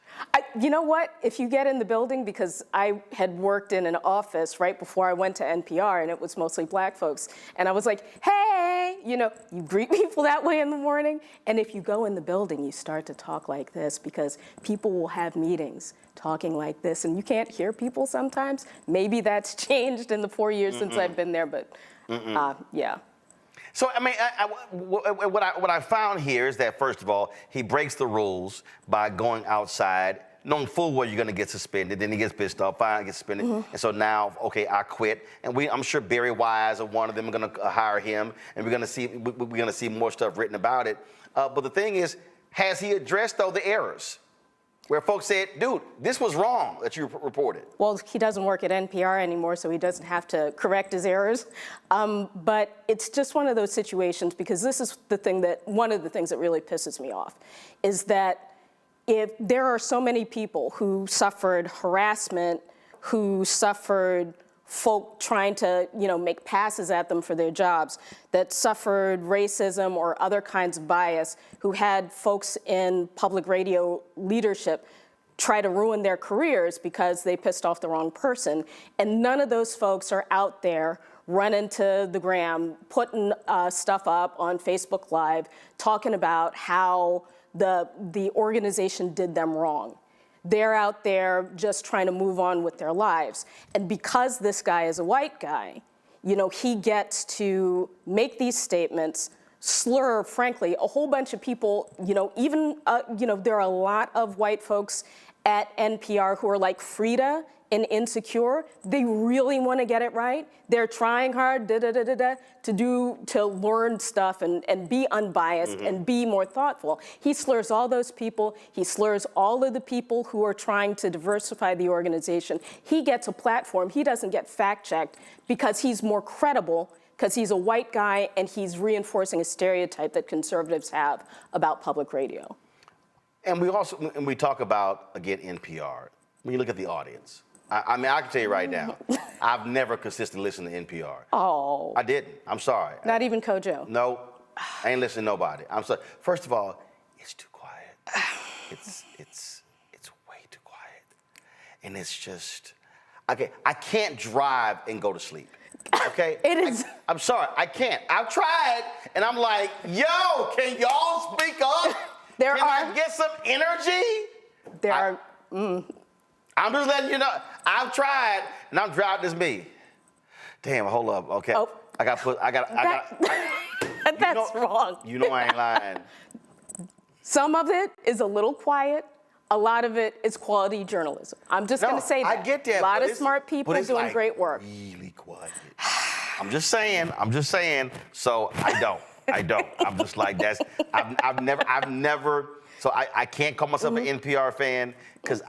You know what? If you get in the building, because I had worked in an office right before I went to NPR, and it was mostly black folks, and I was like, hey, you greet people that way in the morning, and if you go in the building, you start to talk like this, because people will have meetings talking like this, and you can't hear people sometimes. Maybe that's changed in the 4 years since I've been there, but yeah. So, what I found here is that, first of all, he breaks the rules by going outside, knowing full well you're going to get suspended. Then he gets pissed off, fine, gets suspended. And so now, okay, I quit. And I'm sure Barry Wise or one of them are going to hire him, and we're going to see more stuff written about it. But the thing is, has he addressed, though, the errors? Where folks said, dude, this was wrong that you reported. Well, he doesn't work at NPR anymore, so he doesn't have to correct his errors. But it's just one of those situations, because this is one of the things that really pisses me off, is that if there are so many people who suffered harassment, who suffered folk trying to, make passes at them for their jobs, that suffered racism or other kinds of bias, who had folks in public radio leadership try to ruin their careers because they pissed off the wrong person. And none of those folks are out there running to the gram, putting stuff up on Facebook Live, talking about how the organization did them wrong. They're out there just trying to move on with their lives. And because this guy is a white guy, he gets to make these statements, slur, frankly, a whole bunch of people, even, there are a lot of white folks at NPR who are like Frida in Insecure. They really want to get it right. They're trying hard to learn stuff and be unbiased and be more thoughtful. He slurs all those people. He slurs all of the people who are trying to diversify the organization. He gets a platform. He doesn't get fact-checked because he's more credible, because he's a white guy and he's reinforcing a stereotype that conservatives have about public radio. And we talk about, again, NPR. When you look at the audience, I mean, I can tell you right now, I've never consistently listened to NPR. Oh. I didn't. I'm sorry. Not even Kojo. No, I ain't listening to nobody. I'm sorry. First of all, it's too quiet. It's way too quiet. And it's just, okay, I can't drive and go to sleep. Okay? It is. I'm sorry, I can't. I've tried, and I'm like, yo, can y'all speak up? Can I get some energy? I'm just letting you know, I've tried, and I'm driving this me. Damn, hold up, okay. Oh. That's wrong. You know I ain't lying. Some of it is a little quiet. A lot of it is quality journalism. I'm just going to say that. I get that. A lot of smart people doing like great work. Really quiet. I'm just saying. So I don't. I'm just like, I've never, so I can't call myself an NPR fan because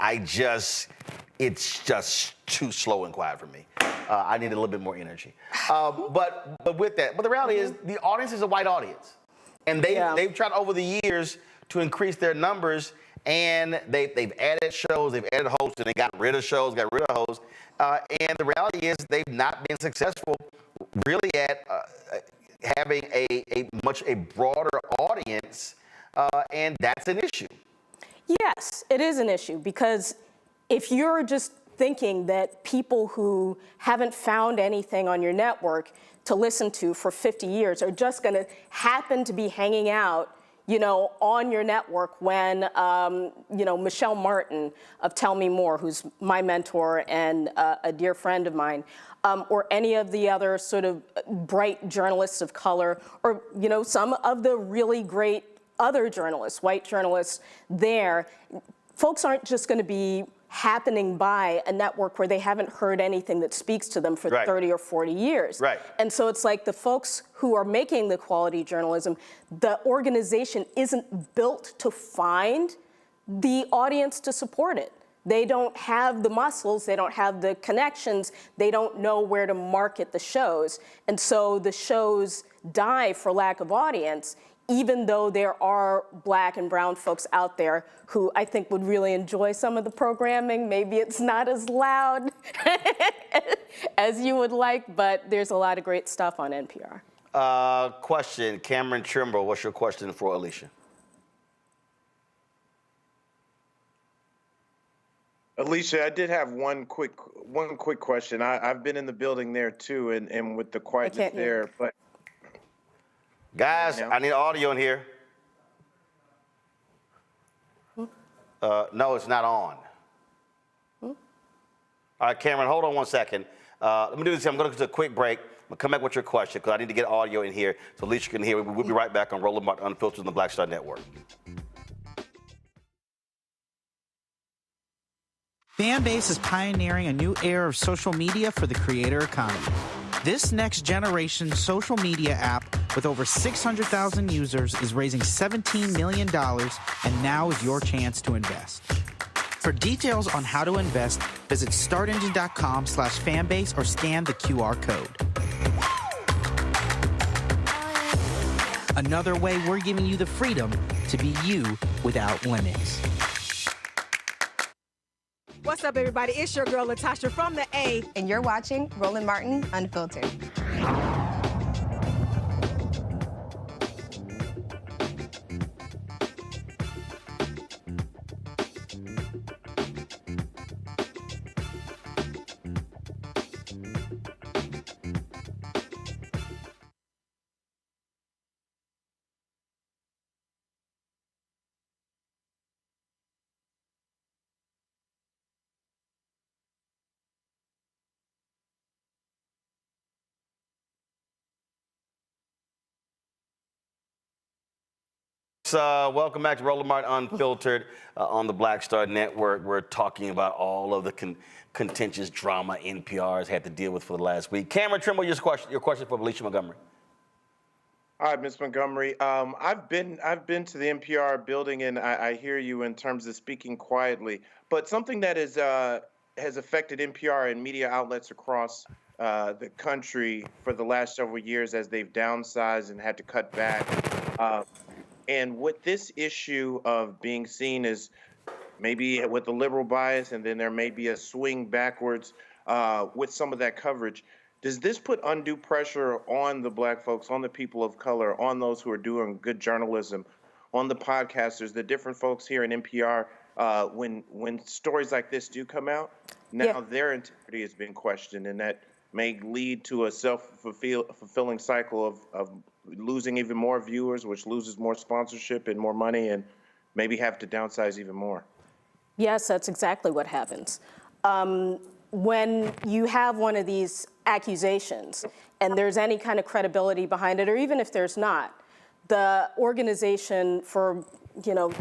it's just too slow and quiet for me. I need a little bit more energy. But the reality is the audience is a white audience. And they've tried over the years to increase their numbers, and they've added shows, they've added hosts, and they got rid of shows, got rid of hosts. And the reality is they've not been successful really at having a much broader audience, and that's an issue. Yes, it is an issue, because if you're just thinking that people who haven't found anything on your network to listen to for 50 years are just going to happen to be hanging out, on your network when, Michelle Martin of Tell Me More, who's my mentor and a dear friend of mine, or any of the other sort of bright journalists of color, or, some of the really great other journalists, white journalists there, folks aren't just going to be happening by a network where they haven't heard anything that speaks to them for 30 or 40 years. Right. And so it's like the folks who are making the quality journalism, the organization isn't built to find the audience to support it. They don't have the muscles, they don't have the connections, they don't know where to market the shows. And so the shows die for lack of audience, even though there are Black and brown folks out there who I think would really enjoy some of the programming. Maybe it's not as loud as you would like, but there's a lot of great stuff on NPR. Question, Cameron Trimble, what's your question for Alicia? Alicia, I did have one quick question. I've been in the building there too, and with the quietness there, but. Guys, I need audio in here. No, it's not on. All right, Cameron, hold on 1 second. Let me do this. I'm going to do a quick break. I'm going to come back with your question because I need to get audio in here so Alicia can hear. We'll be right back on Roland Martin Unfiltered on the Black Star Network. Fanbase is pioneering a new era of social media for the creator economy. This next generation social media app with over 600,000 users is raising $17 million, and now is your chance to invest. For details on how to invest, visit startengine.com/fanbase or scan the QR code. Another way we're giving you the freedom to be you without limits. What's up, everybody? It's your girl, Latasha from the A. And you're watching Roland Martin Unfiltered. Welcome back to Roland Martin Unfiltered on the Black Star Network. We're talking about all of the contentious drama NPR has had to deal with for the last week. Cameron Trimble, your question for Alicia Montgomery. All right, Ms. Montgomery. I've been to the NPR building, and I hear you in terms of speaking quietly. But something that has affected NPR and media outlets across the country for the last several years as they've downsized and had to cut back And with this issue of being seen as maybe with a liberal bias, and then there may be a swing backwards with some of that coverage, does this put undue pressure on the Black folks, on the people of color, on those who are doing good journalism, on the podcasters, the different folks here in NPR, when stories like this do come out? Now their integrity has been questioned, and that may lead to a self-fulfilling cycle of losing even more viewers, which loses more sponsorship and more money, and maybe have to downsize even more. Yes, that's exactly what happens. When you have one of these accusations and there's any kind of credibility behind it, or even if there's not, the organization, for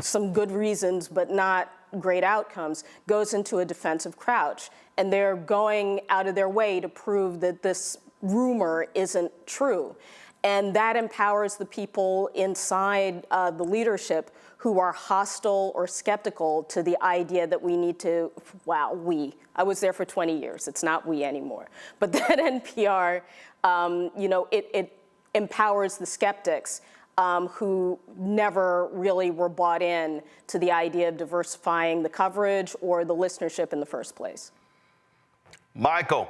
some good reasons but not great outcomes, goes into a defensive crouch. And they're going out of their way to prove that this rumor isn't true. And that empowers the people inside the leadership who are hostile or skeptical to the idea that we need to, I was there for 20 years, it's not we anymore. But that NPR, it empowers the skeptics who never really were bought in to the idea of diversifying the coverage or the listenership in the first place. Michael.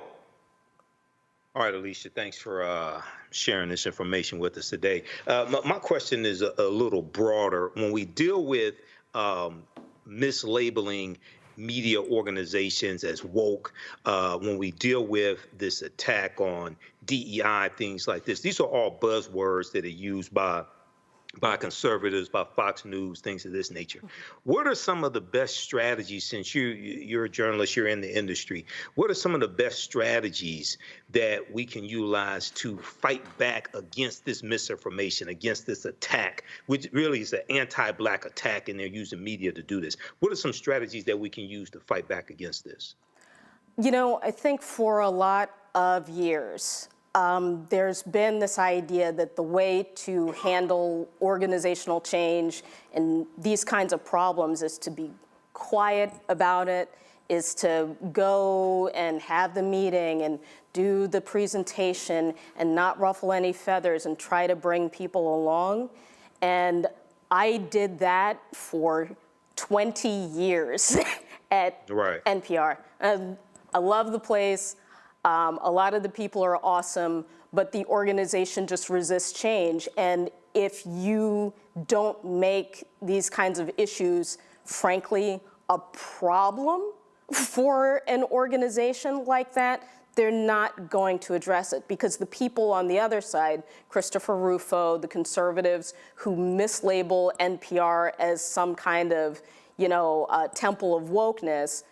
All right, Alicia, thanks for sharing this information with us today. My question is a little broader. When we deal with mislabeling media organizations as woke, when we deal with this attack on DEI, things like this, these are all buzzwords that are used by conservatives, by Fox News, things of this nature. What are some of the best strategies, since you're a journalist, you're in the industry, what are some of the best strategies that we can utilize to fight back against this misinformation, against this attack, which really is an anti-Black attack, and they're using media to do this? What are some strategies that we can use to fight back against this? I think for a lot of years, there's been this idea that the way to handle organizational change and these kinds of problems is to be quiet about it, is to go and have the meeting and do the presentation and not ruffle any feathers and try to bring people along. And I did that for 20 years at NPR. I love the place. A lot of the people are awesome, but the organization just resists change. And if you don't make these kinds of issues, frankly, a problem for an organization like that, they're not going to address it, because the people on the other side, Christopher Rufo, the conservatives who mislabel NPR as some kind of, temple of wokeness,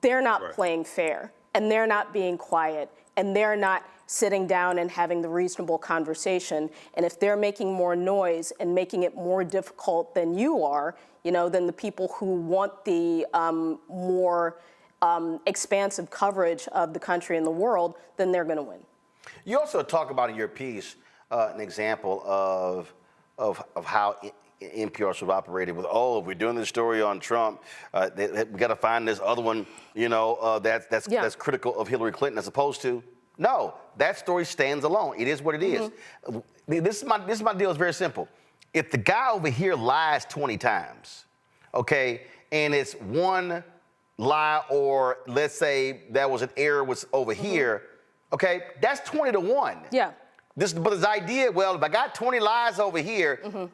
they're not playing fair. And they're not being quiet, and they're not sitting down and having the reasonable conversation. And if they're making more noise and making it more difficult than you are, than the people who want the more expansive coverage of the country and the world, then they're going to win. You also talk about in your piece an example of how NPR sort of operated with, we're doing this story on Trump, we got to find this other one, that's critical of Hillary Clinton, as opposed to, no, that story stands alone. It is what it is. This is my deal. Is very simple. If the guy over here lies 20 times, okay, and it's one lie, or let's say that was an error was over here, okay, that's 20 to 1. Yeah. But this idea, if I got 20 lies over here,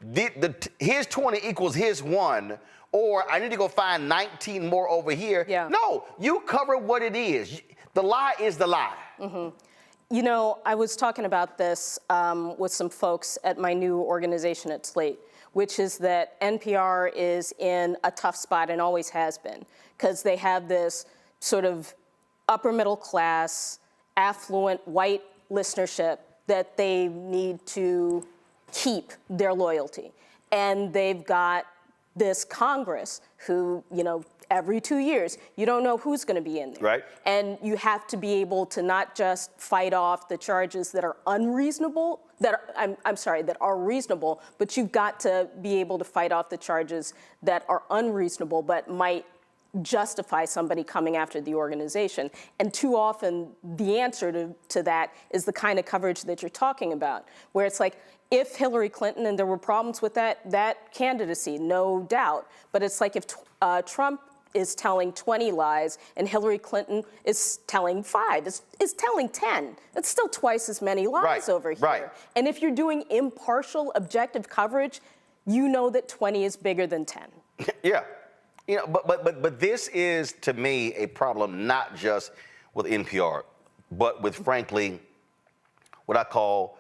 his 20 equals his 1, or I need to go find 19 more over here. Yeah. No, you cover what it is. The lie is the lie. I was talking about this with some folks at my new organization at Slate, which is that NPR is in a tough spot and always has been, because they have this sort of upper middle class, affluent, white listenership that they need to keep their loyalty. And they've got this Congress who, every 2 years, you don't know who's going to be in there. Right. And you have to be able to not just fight off the charges that are unreasonable, that are reasonable, but you've got to be able to fight off the charges that are unreasonable but might justify somebody coming after the organization. And too often, the answer to that is the kind of coverage that you're talking about, where it's like, if Hillary Clinton, and there were problems with that candidacy, no doubt, but it's like if Trump is telling 20 lies and Hillary Clinton is telling 5, is telling 10. It's still twice as many lies over here. Right. And if you're doing impartial, objective coverage, you know that 20 is bigger than 10. Yeah. You know, but this is, to me, a problem not just with NPR, but with, frankly, what I call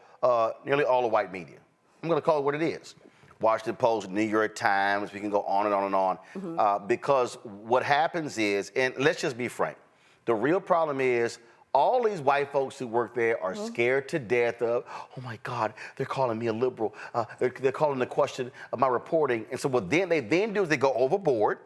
nearly all the white media. I'm going to call it what it is. Washington Post, New York Times, we can go on and on and on. Because what happens is, and let's just be frank, the real problem is all these white folks who work there are scared to death of, oh my God, they're calling me a liberal. They're calling the question of my reporting. And so what they then do is they go overboard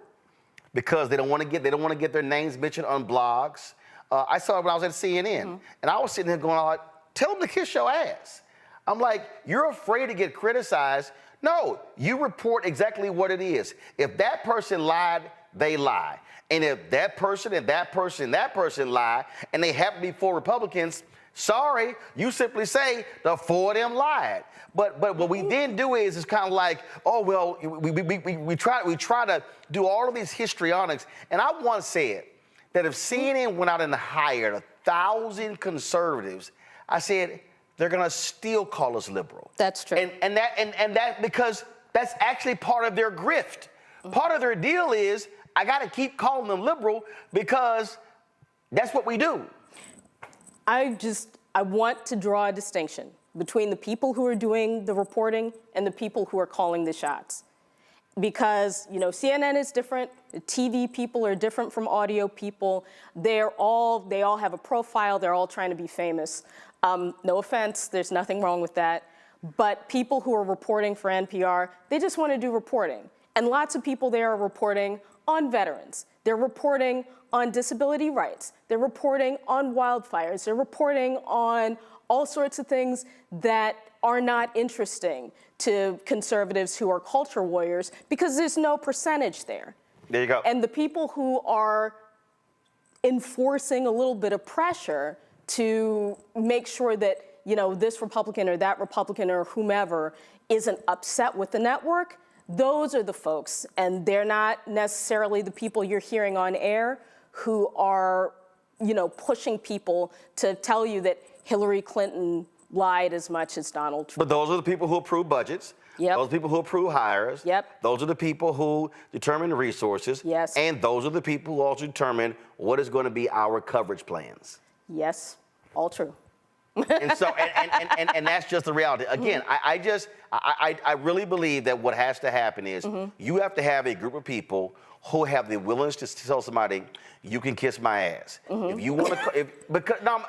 because they don't want to get their names mentioned on blogs. I saw it when I was at CNN, and I was sitting there going like, tell them to kiss your ass. I'm like, you're afraid to get criticized. No, you report exactly what it is. If that person lied, they lie. And if that person and that person and that person lie, and they happen to be 4 Republicans, sorry, you simply say the 4 of them lied. But what we then do is it's kind of like, oh well, we try to do all of these histrionics. And I once said that if CNN went out and hired 1,000 conservatives, I said they're gonna still call us liberal. That's true. And that because that's actually part of their grift. Part of their deal is I got to keep calling them liberal because that's what we do. I want to draw a distinction between the people who are doing the reporting and the people who are calling the shots. Because, you know, CNN is different, the TV people are different from audio people. They all have a profile, they're all trying to be famous. No offense, there's nothing wrong with that. But people who are reporting for NPR, they just want to do reporting. And lots of people there are reporting on veterans. They're reporting on disability rights. They're reporting on wildfires. They're reporting on all sorts of things that are not interesting to conservatives who are culture warriors because there's no percentage there. There you go. And the people who are enforcing a little bit of pressure to make sure that, you know, this Republican or that Republican or whomever isn't upset with the network, those are the folks, and they're not necessarily the people you're hearing on air who are, you know, pushing people to tell you that Hillary Clinton lied as much as Donald Trump. But those are the people who approve budgets. Yep. Those are the people who approve hires. Yep. Those are the people who determine the resources. Yes. And those are the people who also determine what is going to be our coverage plans. Yes, all true. And so, and that's just the reality. Again, I really believe that what has to happen is you have to have a group of people who have the willingness to tell somebody, you can kiss my ass. If you want to,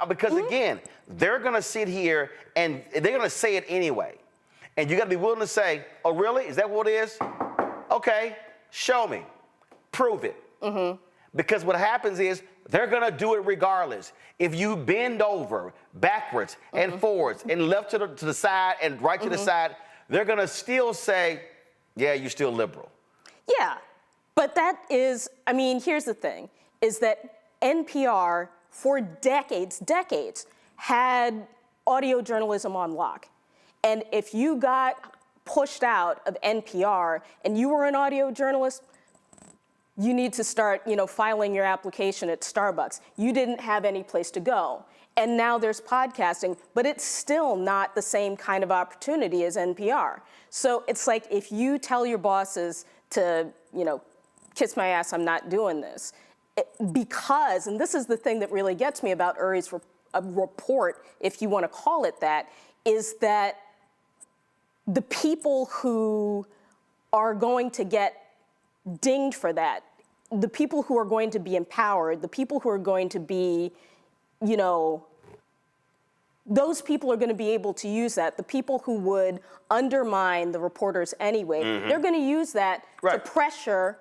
because again, they're going to sit here and they're going to say it anyway. And you got to be willing to say, oh, really? Is that what it is? Okay, show me. Prove it. Because what happens is they're going to do it regardless. If you bend over backwards and forwards and left to the side and right to the side, they're going to still say, yeah, you're still liberal. Yeah, but that is, I mean, here's the thing, is that NPR for decades had audio journalism on lock. And if you got pushed out of NPR and you were an audio journalist, you need to start, you know, filing your application at Starbucks. You didn't have any place to go. And now there's podcasting, but it's still not the same kind of opportunity as NPR. So it's like if you tell your bosses to, you know, kiss my ass, I'm not doing this. Because, and this is the thing that really gets me about Uri's report, if you want to call it that, is that the people who are going to get dinged for that, the people who are going to be empowered, the people who are going to be, you know, those people are going to be able to use that. The people who would undermine the reporters anyway, they're going to use that to pressure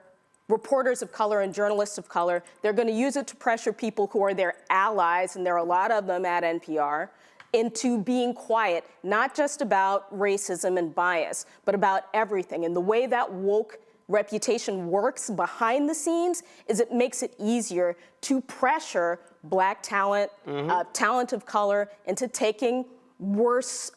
reporters of color and journalists of color. They're going to use it to pressure people who are their allies, and there are a lot of them at NPR, into being quiet, not just about racism and bias, but about everything. And the way that woke reputation works behind the scenes is it makes it easier to pressure Black talent, talent of color into taking worse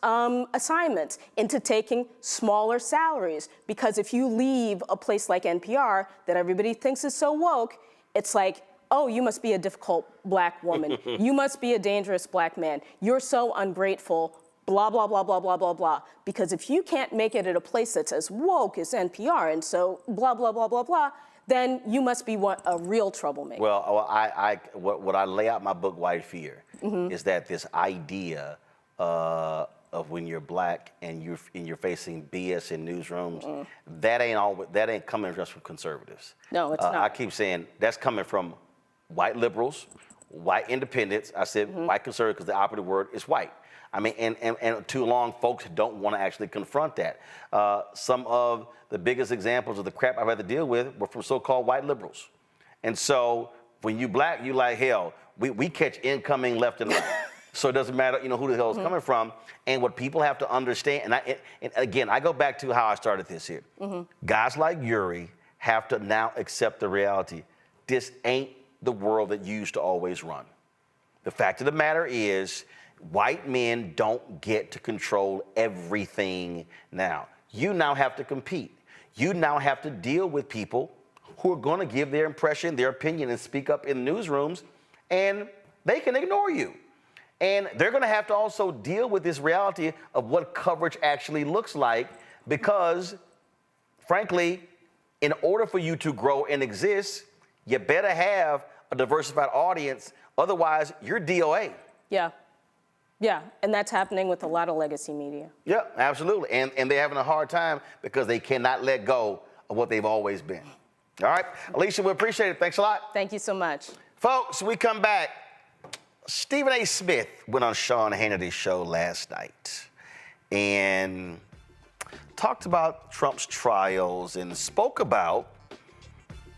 assignments, into taking smaller salaries. Because if you leave a place like NPR that everybody thinks is so woke, it's like, oh, you must be a difficult Black woman. You must be a dangerous Black man. You're so ungrateful, blah, blah, blah, blah, blah, blah, blah. Because if you can't make it at a place that's as woke as NPR and so blah, blah, blah, blah, blah, then you must be a real troublemaker. Well, what I lay out in my book, White Fear, is that this idea of when you're Black and you're facing BS in newsrooms, that ain't coming just from conservatives. No, it's not. I keep saying that's coming from white liberals, white independents. I said white conservatives because the operative word is white. I mean, and too long, folks don't want to actually confront that. Some of the biggest examples of the crap I've had to deal with were from so-called white liberals. And so when you Black, you like, hell, we catch incoming left and right. So it doesn't matter, who the hell is coming from. And what people have to understand, and again, I go back to how I started this here. Guys like Yuri have to now accept the reality. This ain't the world that used to always run. The fact of the matter is, white men don't get to control everything now. You now have to compete. You now have to deal with people who are going to give their impression, their opinion, and speak up in newsrooms, and they can ignore you. And they're going to have to also deal with this reality of what coverage actually looks like because, frankly, in order for you to grow and exist, you better have a diversified audience. Otherwise, you're DOA. Yeah. Yeah, and that's happening with a lot of legacy media. Yeah, absolutely. And they're having a hard time because they cannot let go of what they've always been. All right, Alicia, we appreciate it. Thanks a lot. Thank you so much. Folks, we come back. Stephen A. Smith went on Sean Hannity's show last night and talked about Trump's trials and spoke about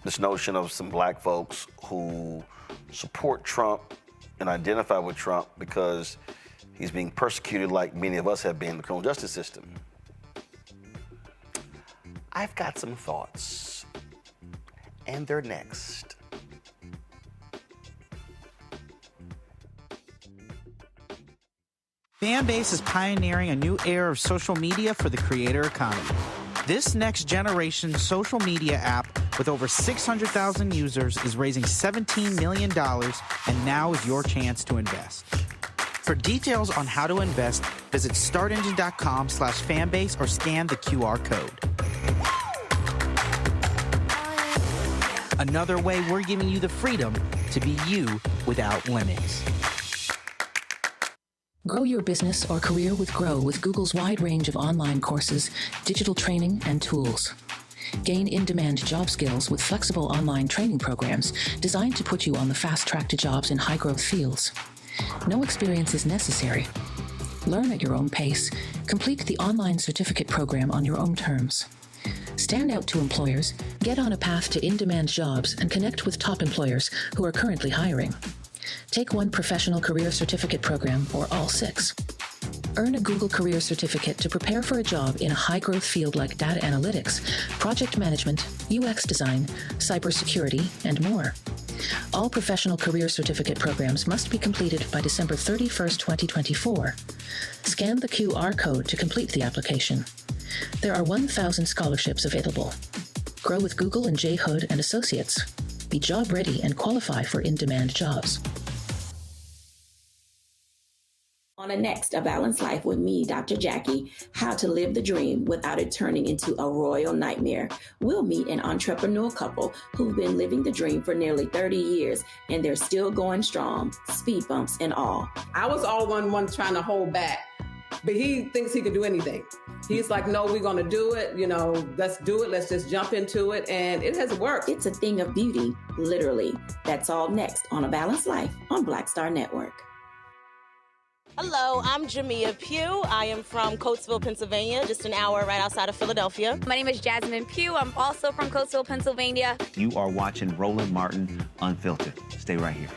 this notion of some Black folks who support Trump and identify with Trump because he's being persecuted like many of us have been in the criminal justice system. I've got some thoughts, and they're next. Fanbase is pioneering a new era of social media for the creator economy. This next generation social media app with over 600,000 users is raising $17 million, and now is your chance to invest. For details on how to invest, visit startengine.com/fanbase or scan the QR code. Another way we're giving you the freedom to be you without limits. Grow your business or career with Grow with Google's wide range of online courses, digital training, and tools. Gain in-demand job skills with flexible online training programs designed to put you on the fast track to jobs in high-growth fields. No experience is necessary. Learn at your own pace. Complete the online certificate program on your own terms. Stand out to employers, get on a path to in-demand jobs, and connect with top employers who are currently hiring. Take one professional career certificate program or all 6. Earn a Google Career Certificate to prepare for a job in a high-growth field like data analytics, project management, UX design, cybersecurity, and more. All professional career certificate programs must be completed by December 31st, 2024. Scan the QR code to complete the application. There are 1,000 scholarships available. Grow with Google and J. Hood and Associates. Be job ready and qualify for in-demand jobs. On the next A Balanced Life with me, Dr. Jackie, how to live the dream without it turning into a royal nightmare. We'll meet an entrepreneurial couple who've been living the dream for nearly 30 years, and they're still going strong, speed bumps and all. I was all one trying to hold back, but he thinks he can do anything. He's like, no, we're going to do it. Let's do it. Let's just jump into it. And it has worked. It's a thing of beauty, literally. That's all next on A Balanced Life on Black Star Network. Hello, I'm Jamia Pugh. I am from Coatesville, Pennsylvania, just an hour right outside of Philadelphia. My name is Jasmine Pugh. I'm also from Coatesville, Pennsylvania. You are watching Roland Martin Unfiltered. Stay right here.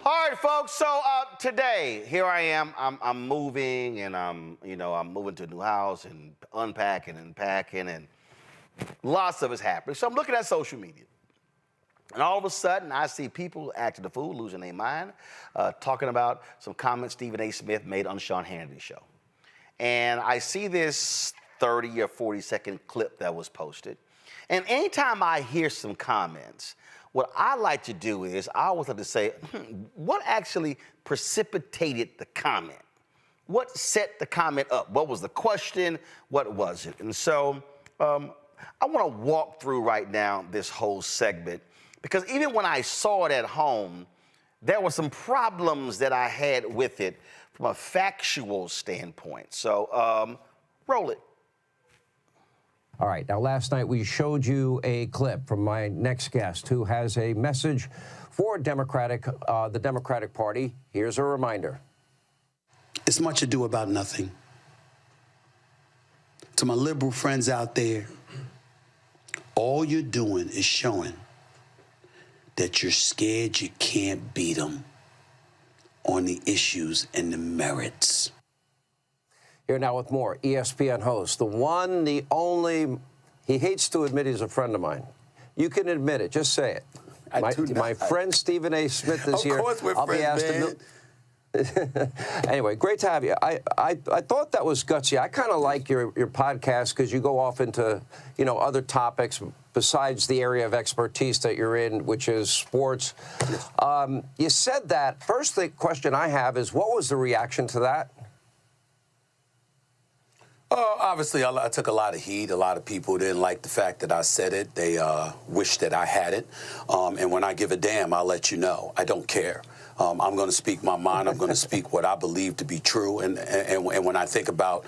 All All right, folks. So today, here I am. I'm moving, and I'm moving to a new house and unpacking and packing, and lots of it's happening. So I'm looking at social media, and all of a sudden, I see people acting a fool, losing their mind, talking about some comments Stephen A. Smith made on Sean Hannity's show, and I see this 30 or 40-second clip that was posted, and anytime I hear some comments, what I like to do is I always like to say, what actually precipitated the comment? What set the comment up? What was the question? What was it? And so I want to walk through right now this whole segment, because even when I saw it at home, there were some problems that I had with it from a factual standpoint. So roll it. All right, now last night we showed you a clip from my next guest who has a message for the Democratic Party. Here's a reminder. It's much ado about nothing. To my liberal friends out there, all you're doing is showing that you're scared you can't beat them on the issues and the merits. Here now with more. ESPN host, the one, the only, he hates to admit he's a friend of mine. You can admit it, just say it. My friend Stephen A. Smith is here. Of course we're friends, man. Anyway, great to have you. I thought that was gutsy. I kind of like your podcast because you go off into, other topics besides the area of expertise that you're in, which is sports. Yes. You said that. First, the question I have is, what was the reaction to that? Obviously, I took a lot of heat. A lot of people didn't like the fact that I said it. They wish that I had it. And when I give a damn, I'll let you know. I don't care. I'm going to speak my mind. I'm going to speak what I believe to be true. And when I think about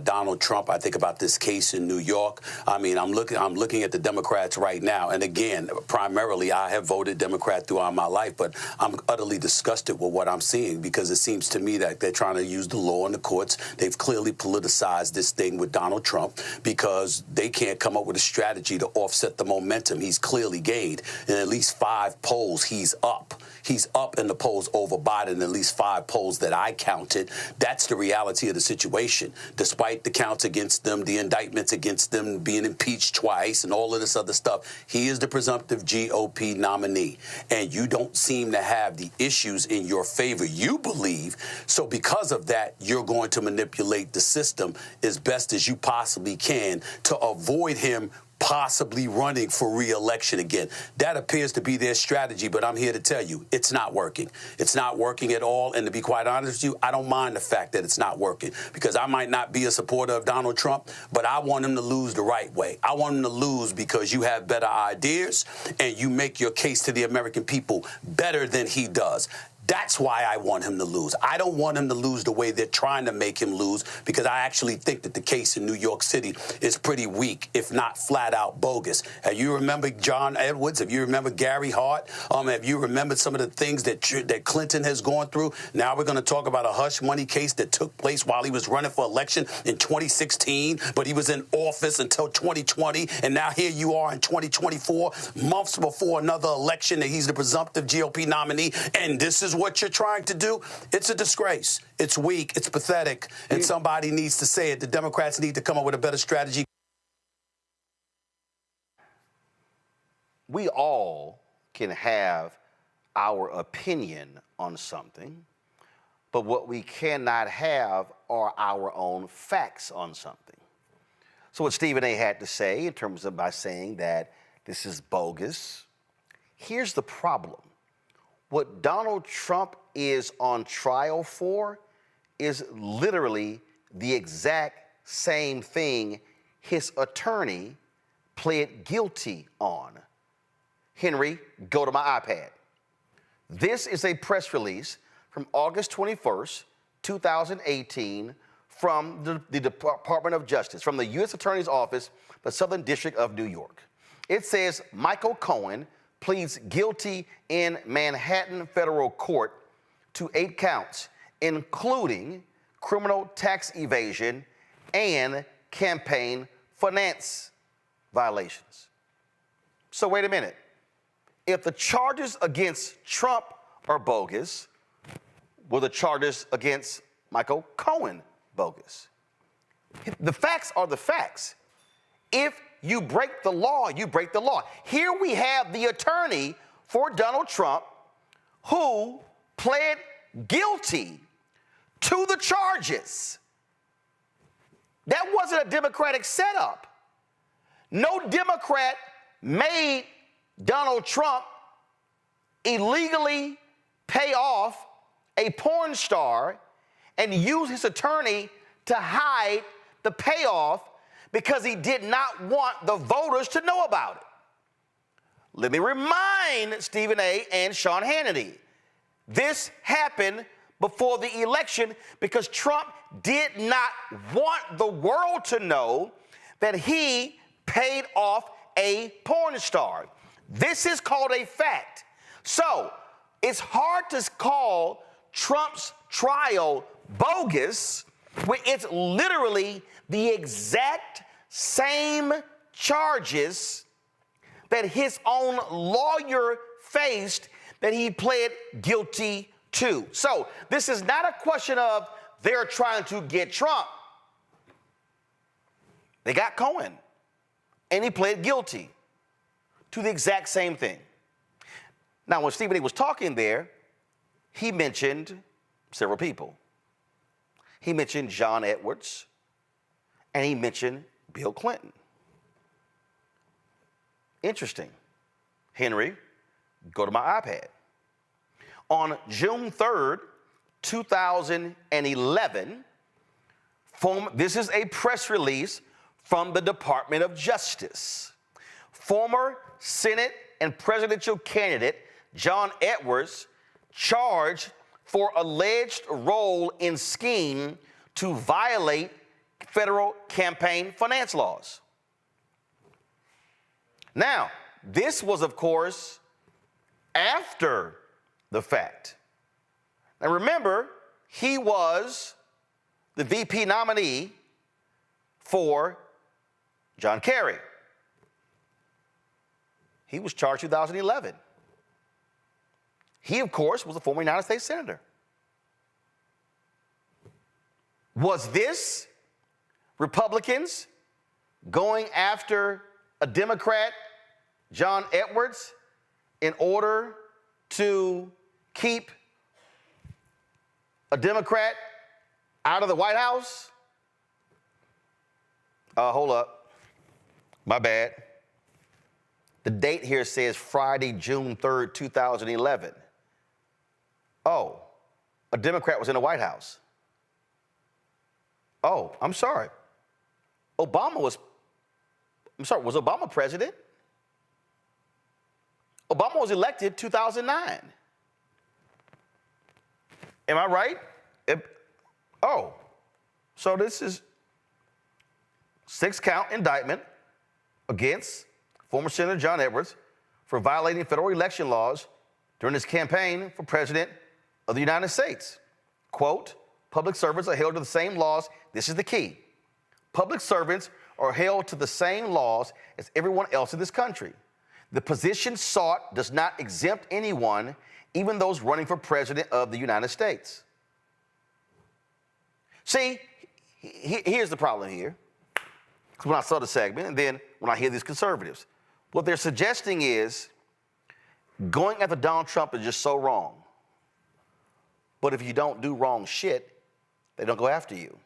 Donald Trump, I think about this case in New York. I mean, I'm looking at the Democrats right now. And again, primarily, I have voted Democrat throughout my life, but I'm utterly disgusted with what I'm seeing because it seems to me that they're trying to use the law and the courts. They've clearly politicized this thing with Donald Trump because they can't come up with a strategy to offset the momentum he's clearly gained. In at least 5 polls, he's up. He's up in the polls over Biden in at least 5 polls that I counted. That's the reality of the situation. Despite the counts against them, the indictments against them, being impeached twice and all of this other stuff, he is the presumptive GOP nominee. And you don't seem to have the issues in your favor, you believe. So because of that, you're going to manipulate the system as best as you possibly can to avoid him possibly running for re-election again. That appears to be their strategy, but I'm here to tell you, it's not working. It's not working at all, and to be quite honest with you, I don't mind the fact that it's not working, because I might not be a supporter of Donald Trump, but I want him to lose the right way. I want him to lose because you have better ideas, and you make your case to the American people better than he does. That's why I want him to lose. I don't want him to lose the way they're trying to make him lose, because I actually think that the case in New York City is pretty weak, if not flat out bogus. Have you remembered John Edwards? Have you remembered Gary Hart? Have you remembered some of the things that Clinton has gone through? Now we're going to talk about a hush money case that took place while he was running for election in 2016, but he was in office until 2020, and now here you are in 2024, months before another election that he's the presumptive GOP nominee, and this is what you're trying to do. It's a disgrace. It's weak. It's pathetic. And somebody needs to say it. The Democrats need to come up with a better strategy. We all can have our opinion on something, but what we cannot have are our own facts on something. So what Stephen A. had to say in terms of by saying that this is bogus, here's the problem. What Donald Trump is on trial for is literally the exact same thing his attorney pled guilty on. Henry, go to my iPad. This is a press release from August 21st, 2018, from the Department of Justice, from the U.S. Attorney's Office, the Southern District of New York. It says Michael Cohen pleads guilty in Manhattan federal court to 8 counts, including criminal tax evasion and campaign finance violations. So wait a minute. If the charges against Trump are bogus, were the charges against Michael Cohen bogus? The facts are the facts. If you break the law, you break the law. Here we have the attorney for Donald Trump who pled guilty to the charges. That wasn't a Democratic setup. No Democrat made Donald Trump illegally pay off a porn star and use his attorney to hide the payoff because he did not want the voters to know about it. Let me remind Stephen A. and Sean Hannity, this happened before the election because Trump did not want the world to know that he paid off a porn star. This is called a fact. So it's hard to call Trump's trial bogus when it's literally the exact same charges that his own lawyer faced that he pled guilty to. So this is not a question of they're trying to get Trump. They got Cohen, and he pled guilty to the exact same thing. Now, when Stephen A. was talking there, he mentioned several people. He mentioned John Edwards, and he mentioned Bill Clinton. Interesting. Henry, go to my iPad. On June 3rd, 2011, this is a press release from the Department of Justice. Former Senate and presidential candidate John Edwards charged for alleged role in scheme to violate federal campaign finance laws. Now, this was, of course, after the fact. Now remember, he was the VP nominee for John Kerry. He was charged in 2011. He, of course, was a former United States Senator. Was this Republicans going after a Democrat, John Edwards, in order to keep a Democrat out of the White House? Hold up. My bad. The date here says Friday, June 3rd, 2011. Oh, a Democrat was in the White House. Oh, I'm sorry. was Obama president? Obama was elected 2009. Am I right? So this is 6-count indictment against former Senator John Edwards for violating federal election laws during his campaign for president of the United States. Quote, public servants are held to the same laws. This is the key. Public servants are held to the same laws as everyone else in this country. The position sought does not exempt anyone, even those running for president of the United States. See, here's the problem here. When I saw the segment, and then when I hear these conservatives, what they're suggesting is going after Donald Trump is just so wrong. But if you don't do wrong shit, they don't go after you.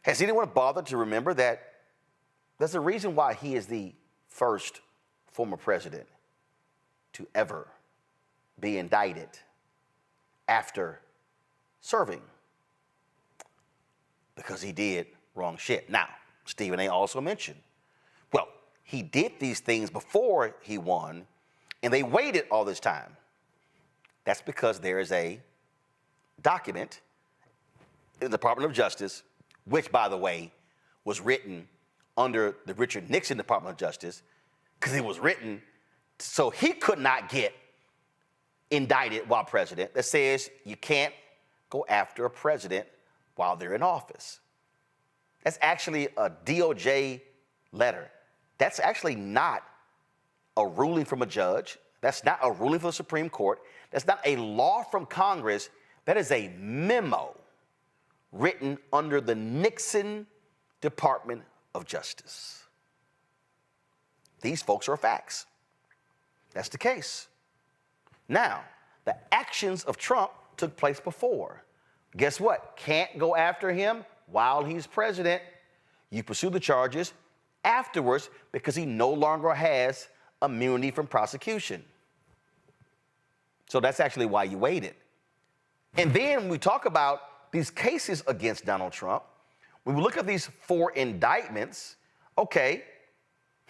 Has anyone bothered to remember that there's a reason why he is the first former president to ever be indicted after serving? Because he did wrong shit. Now, Stephen A. also mentioned, well, he did these things before he won, and they waited all this time. That's because there is a document in the Department of Justice, which, by the way, was written under the Richard Nixon Department of Justice, because it was written so he could not get indicted while president, that says you can't go after a president while they're in office. That's actually a DOJ letter. That's actually not a ruling from a judge. That's not a ruling from the Supreme Court. That's not a law from Congress. That is a memo written under the Nixon Department of Justice. These folks are facts. That's the case. Now, the actions of Trump took place before. Guess what? Can't go after him while he's president. You pursue the charges afterwards because he no longer has immunity from prosecution. So that's actually why you waited. And then when we talk about these cases against Donald Trump, when we look at these 4 indictments, okay,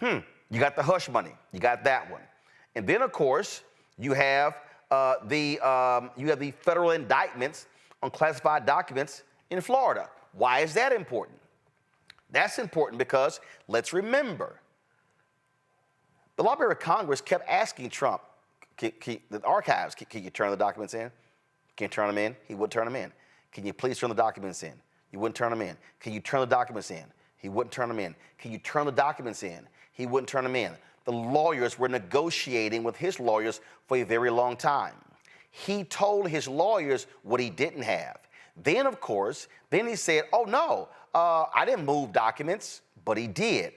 you got the hush money, you got that one. And then, of course, you have the federal indictments on classified documents in Florida. Why is that important? That's important because, let's remember, the Library of Congress kept asking Trump, the archives, can you turn the documents in? Can you turn them in? He wouldn't turn them in. Can you please turn the documents in? You wouldn't turn them in. Can you turn the documents in? He wouldn't turn them in. Can you turn the documents in? He wouldn't turn them in. The lawyers were negotiating with his lawyers for a very long time. He told his lawyers what he didn't have. Then, of course, he said, oh, no, I didn't move documents, but he did.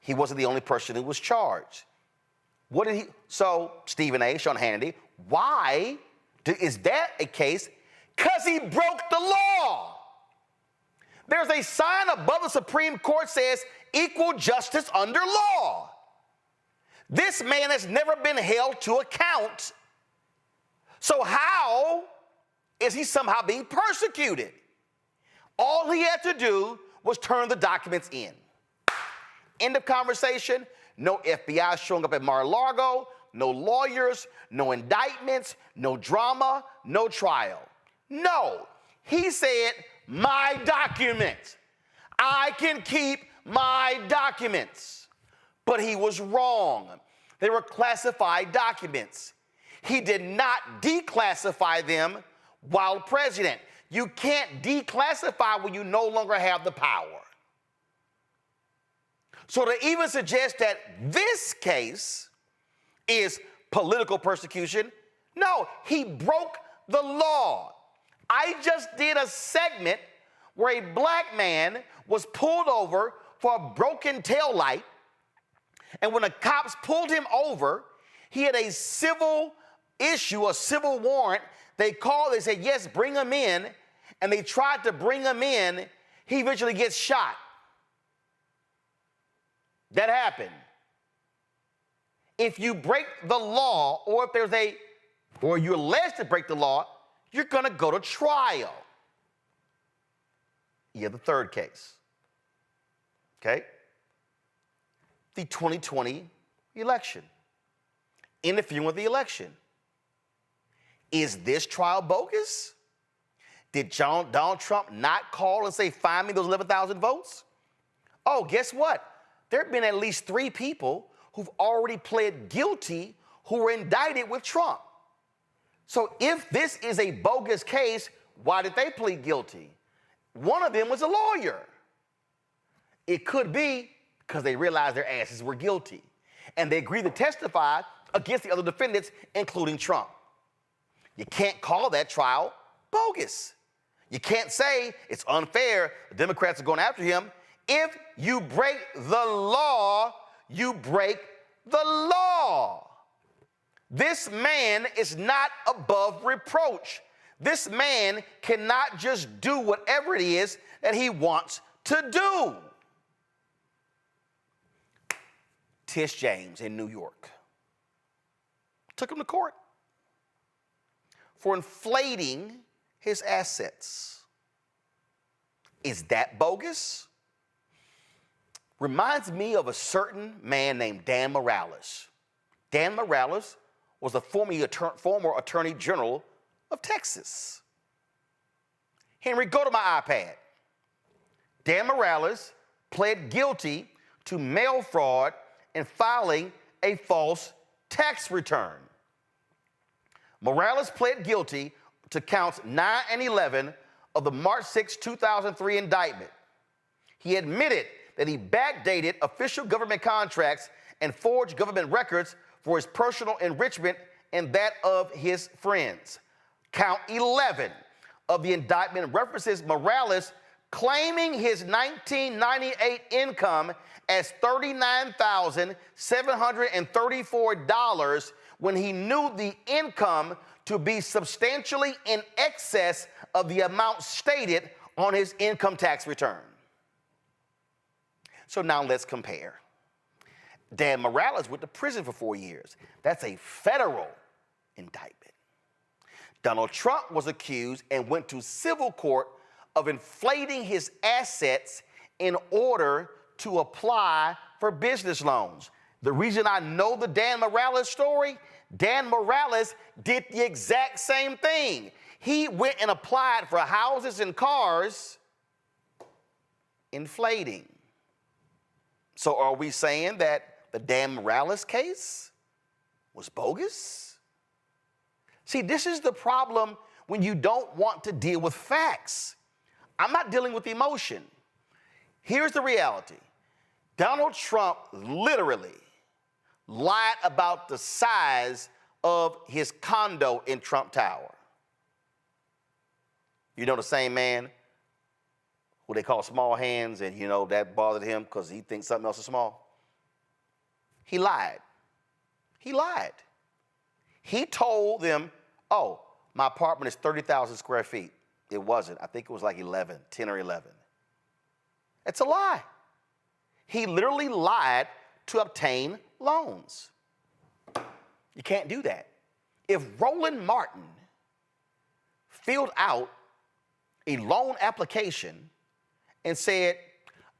He wasn't the only person who was charged. What did he? So, Stephen A., Sean Hannity, why is that a case? Because he broke the law. There's a sign above the Supreme Court says equal justice under law. This man has never been held to account. So how is he somehow being persecuted? All he had to do was turn the documents in. End of conversation. No FBI showing up at Mar-a-Lago, no lawyers, no indictments, no drama, no trial. No, he said, my documents. I can keep my documents. But he was wrong. They were classified documents. He did not declassify them while president. You can't declassify when you no longer have the power. So to even suggest that this case is political persecution, no, he broke the law. I just did a segment where a black man was pulled over for a broken taillight, and when the cops pulled him over, he had a civil issue, a civil warrant. They called, they said, yes, bring him in, and they tried to bring him in. He eventually gets shot. That happened. If you break the law, or if or you're alleged to break the law, you're going to go to trial. You have the third case. Okay? The 2020 election. Interfering with the election. Is this trial bogus? Did Donald Trump not call and say, find me those 11,000 votes? Oh, guess what? There have been at least 3 people who've already pled guilty who were indicted with Trump. So if this is a bogus case, why did they plead guilty? One of them was a lawyer. It could be because they realized their asses were guilty, and they agreed to testify against the other defendants, including Trump. You can't call that trial bogus. You can't say it's unfair, the Democrats are going after him. If you break the law, you break the law. This man is not above reproach. This man cannot just do whatever it is that he wants to do. Tish James in New York took him to court for inflating his assets. Is that bogus? Reminds me of a certain man named Dan Morales. Dan Morales was a former Attorney General of Texas. Henry, go to my iPad. Dan Morales pled guilty to mail fraud and filing a false tax return. Morales pled guilty to counts 9 and 11 of the March 6, 2003 indictment. He admitted that he backdated official government contracts and forged government records for his personal enrichment and that of his friends. Count 11 of the indictment references Morales claiming his 1998 income as $39,734 when he knew the income to be substantially in excess of the amount stated on his income tax return. So now let's compare. Dan Morales went to prison for 4 years. That's a federal indictment. Donald Trump was accused and went to civil court of inflating his assets in order to apply for business loans. The reason I know the Dan Morales story, Dan Morales did the exact same thing. He went and applied for houses and cars, inflating. So are we saying that the Dan Morales case was bogus? See, this is the problem when you don't want to deal with facts. I'm not dealing with emotion. Here's the reality. Donald Trump literally lied about the size of his condo in Trump Tower. You know, the same man who they call small hands, and you know that bothered him because he thinks something else is small. He lied. He lied. He told them, oh, my apartment is 30,000 square feet. It wasn't. I think it was like 10 or 11. It's a lie. He literally lied to obtain loans. You can't do that. If Roland Martin filled out a loan application and said,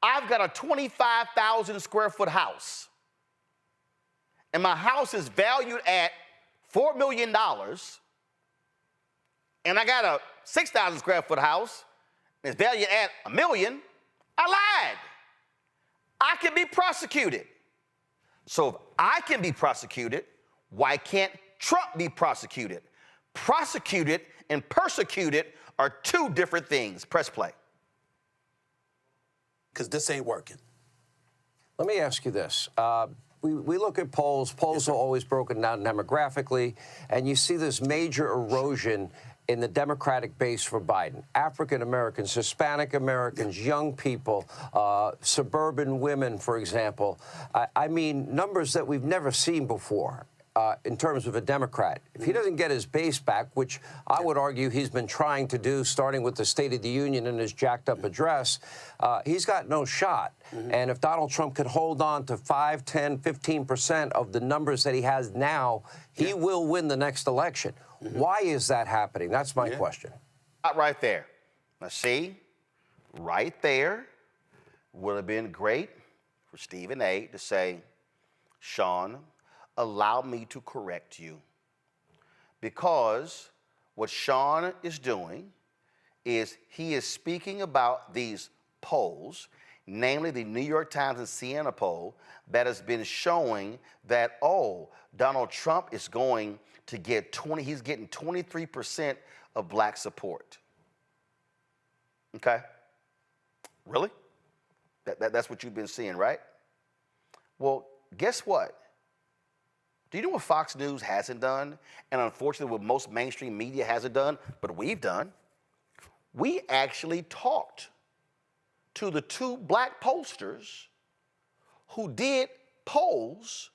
I've got a 25,000 square foot house, and my house is valued at $4 million, and I got a 6,000 square foot house, and it's valued at $1 million, I lied. I can be prosecuted. So if I can be prosecuted, why can't Trump be prosecuted? Prosecuted and persecuted are two different things. Press play. Because this ain't working. Let me ask you this. We look at polls. Polls are always broken down demographically, and you see this major erosion in the Democratic base for Biden. African Americans, Hispanic Americans, young people, suburban women, for example. I mean, numbers that we've never seen before. In terms of a Democrat. If he doesn't get his base back, which I would argue he's been trying to do, starting with the State of the Union and his jacked up address, he's got no shot. And if Donald Trump could hold on to 5, 10, 15% of the numbers that he has now, he will win the next election. Why is that happening? That's my question. Right there. Now see, right there would have been great for Stephen A. to say, Sean, allow me to correct you, because what Sean is doing is he is speaking about these polls, namely the New York Times and CNN poll that has been showing that, oh, Donald Trump is going to get he's getting 23% of black support. Okay? Really? That's what you've been seeing, right? Well, guess what? Do you know what Fox News hasn't done? And unfortunately, what most mainstream media hasn't done, but we've done? We actually talked to the two black pollsters who did polls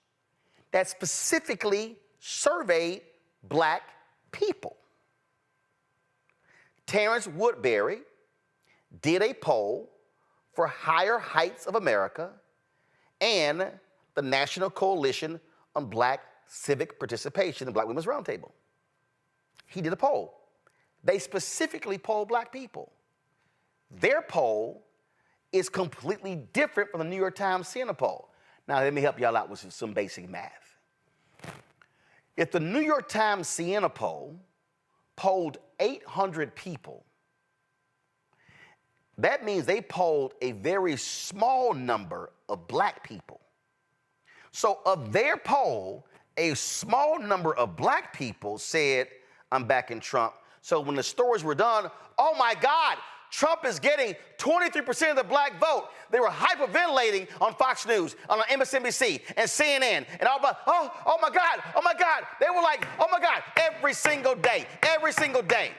that specifically surveyed black people. Terrence Woodbury did a poll for Higher Heights of America and the National Coalition on Black Civic Participation in Black Women's Roundtable. He did a poll. They specifically polled black people. Their poll is completely different from the New York Times CNN poll. Now, let me help y'all out with some basic math. If the New York Times CNN poll polled 800 people, that means they polled a very small number of black people. So of their poll, a small number of black people said, I'm backing Trump. So when the stories were done, oh my God, Trump is getting 23% of the black vote. They were hyperventilating on Fox News, on MSNBC, and CNN, and all about, oh my God, oh my God. They were like, oh my God, every single day, every single day.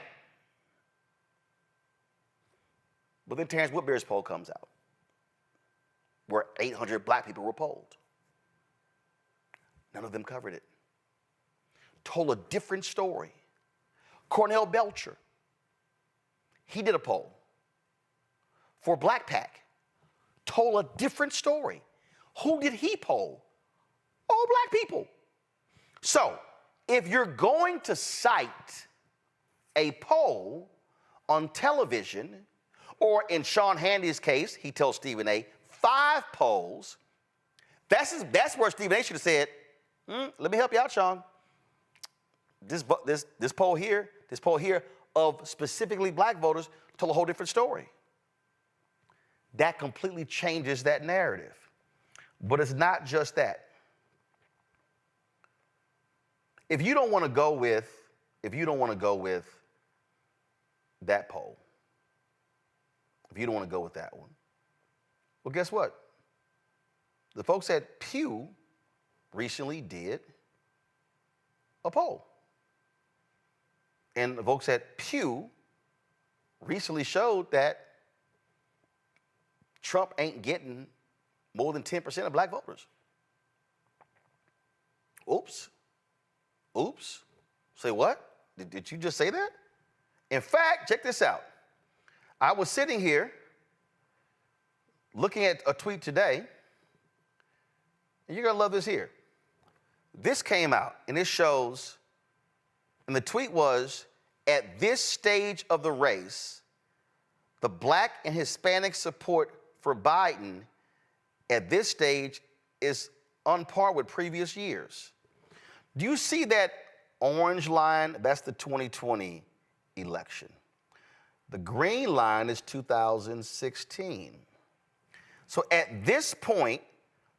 But then Terrence Woodbury's poll comes out, where 800 black people were polled. None of them covered it. Told a different story. Cornell Belcher, he did a poll for Black Pac, told a different story. Who did he poll? All black people. So, if you're going to cite a poll on television, or in Sean Hannity's case, he tells Stephen A, 5 polls, that's where Stephen A should have said, let me help you out, Sean. This poll here of specifically black voters told a whole different story. That completely changes that narrative. But it's not just that. If you don't want to go with that poll, if you don't want to go with that one, well, guess what? The folks at Pew recently did a poll. And the folks at Pew recently showed that Trump ain't getting more than 10% of black voters. Oops. Say what? Did you just say that? In fact, check this out. I was sitting here looking at a tweet today, and you're going to love this here. This came out, and it shows, and the tweet was, at this stage of the race, the black and Hispanic support for Biden at this stage is on par with previous years. Do you see that orange line? That's the 2020 election. The green line is 2016. So at this point,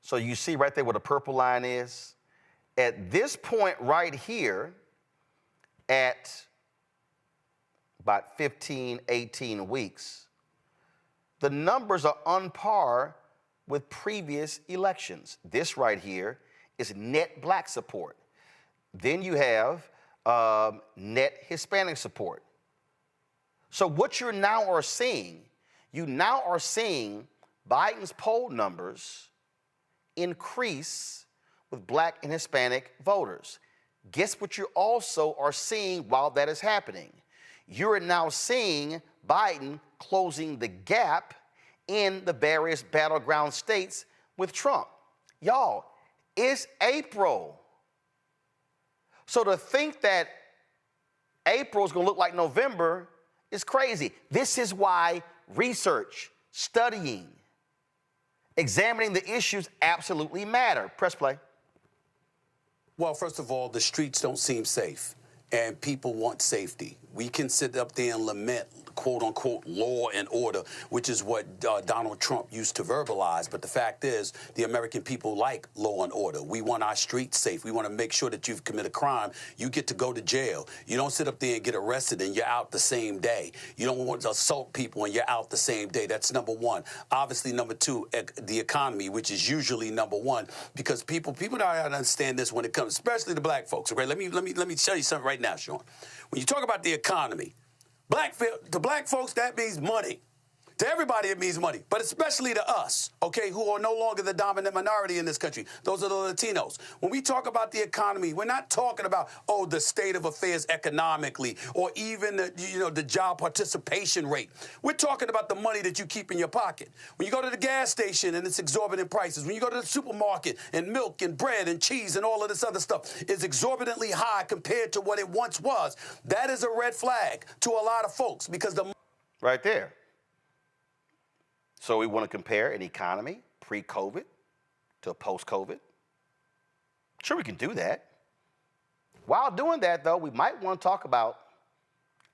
so you see right there where the purple line is, at this point right here, at about 15, 18 weeks, the numbers are on par with previous elections. This right here is net black support. Then you have net Hispanic support. So what you now are seeing Biden's poll numbers increase with black and Hispanic voters. Guess what you also are seeing while that is happening? You're now seeing Biden closing the gap in the various battleground states with Trump. Y'all, it's April. So to think that April is going to look like November is crazy. This is why research, studying, examining the issues absolutely matter. Press play. Well, first of all, the streets don't seem safe, and people want safety. We can sit up there and lament, quote unquote, law and order, which is what Donald Trump used to verbalize. But the fact is, the American people like law and order. We want our streets safe. We want to make sure that you've committed a crime, you get to go to jail. You don't sit up there and get arrested and you're out the same day. You don't want to assault people and you're out the same day. That's number one. Obviously, number two, the economy, which is usually number one, because people don't understand this when it comes, especially the black folks. Okay, let me tell you something right now, Sean. When you talk about the economy, to black folks, that means money. To everybody, it means money, but especially to us, okay, who are no longer the dominant minority in this country. Those are the Latinos. When we talk about the economy, we're not talking about, the state of affairs economically or even, the job participation rate. We're talking about the money that you keep in your pocket. When you go to the gas station and it's exorbitant prices, when you go to the supermarket and milk and bread and cheese and all of this other stuff is exorbitantly high compared to what it once was, that is a red flag to a lot of folks because the... Right there. So we want to compare an economy pre-COVID to post-COVID. Sure, we can do that. While doing that, though, we might want to talk about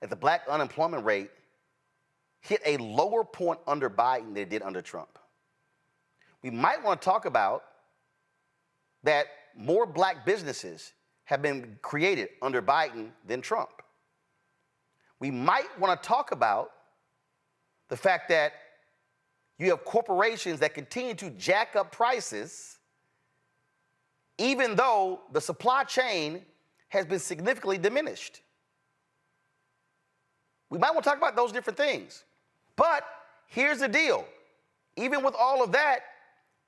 that the black unemployment rate hit a lower point under Biden than it did under Trump. We might want to talk about that more black businesses have been created under Biden than Trump. We might want to talk about the fact that you have corporations that continue to jack up prices even though the supply chain has been significantly diminished. We might want to talk about those different things. But here's the deal. Even with all of that,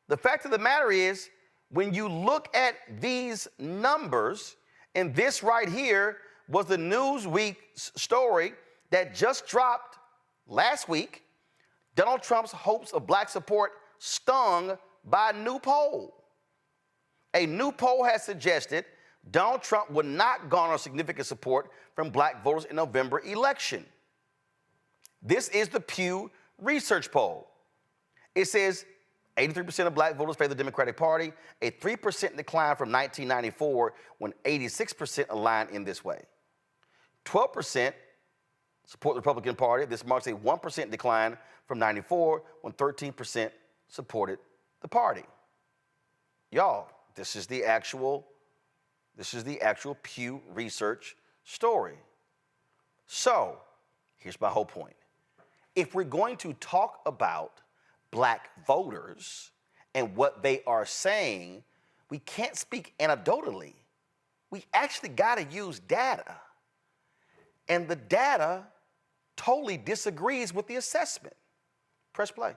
the fact of the matter is, when you look at these numbers, and this right here was the Newsweek story that just dropped last week, Donald Trump's hopes of black support stung by a new poll. A new poll has suggested Donald Trump would not garner significant support from black voters in November election. This is the Pew Research poll. It says 83% of black voters favor the Democratic Party, a 3% decline from 1994 when 86% aligned in this way. 12% support the Republican Party. This marks a 1% decline from 94 when 13% supported the party. Y'all, this is the actual Pew Research story. So, here's my whole point. If we're going to talk about black voters and what they are saying, we can't speak anecdotally. We actually got to use data. And the data totally disagrees with the assessment. Press play.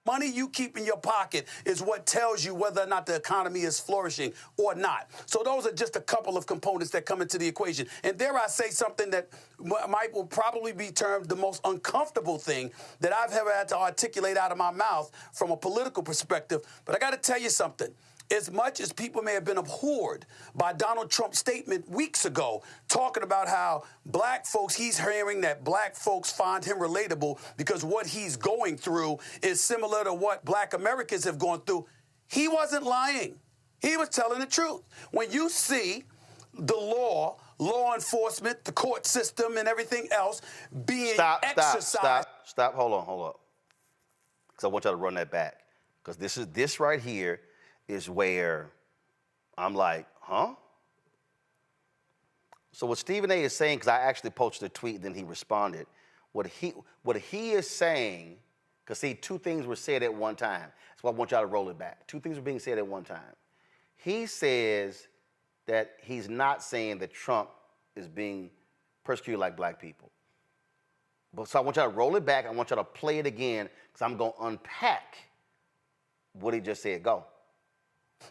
Money you keep in your pocket is what tells you whether or not the economy is flourishing or not. So those are just a couple of components that come into the equation. And dare I say something that will probably be termed the most uncomfortable thing that I've ever had to articulate out of my mouth from a political perspective. But I got to tell you something. As much as people may have been abhorred by Donald Trump's statement weeks ago, talking about how black folks, he's hearing that black folks find him relatable because what he's going through is similar to what black Americans have gone through, he wasn't lying. He was telling the truth. When you see the law enforcement, the court system, and everything else being exercised. Stop. Hold on. Because I want y'all to run that back. Because this right here is where I'm like, huh? So what Stephen A. is saying, because I actually posted a tweet, then he responded. What he is saying, because see, two things were said at one time. That's why I want y'all to roll it back. Two things were being said at one time. He says that he's not saying that Trump is being persecuted like black people. But so I want y'all to roll it back. I want y'all to play it again, because I'm going to unpack what he just said. Go.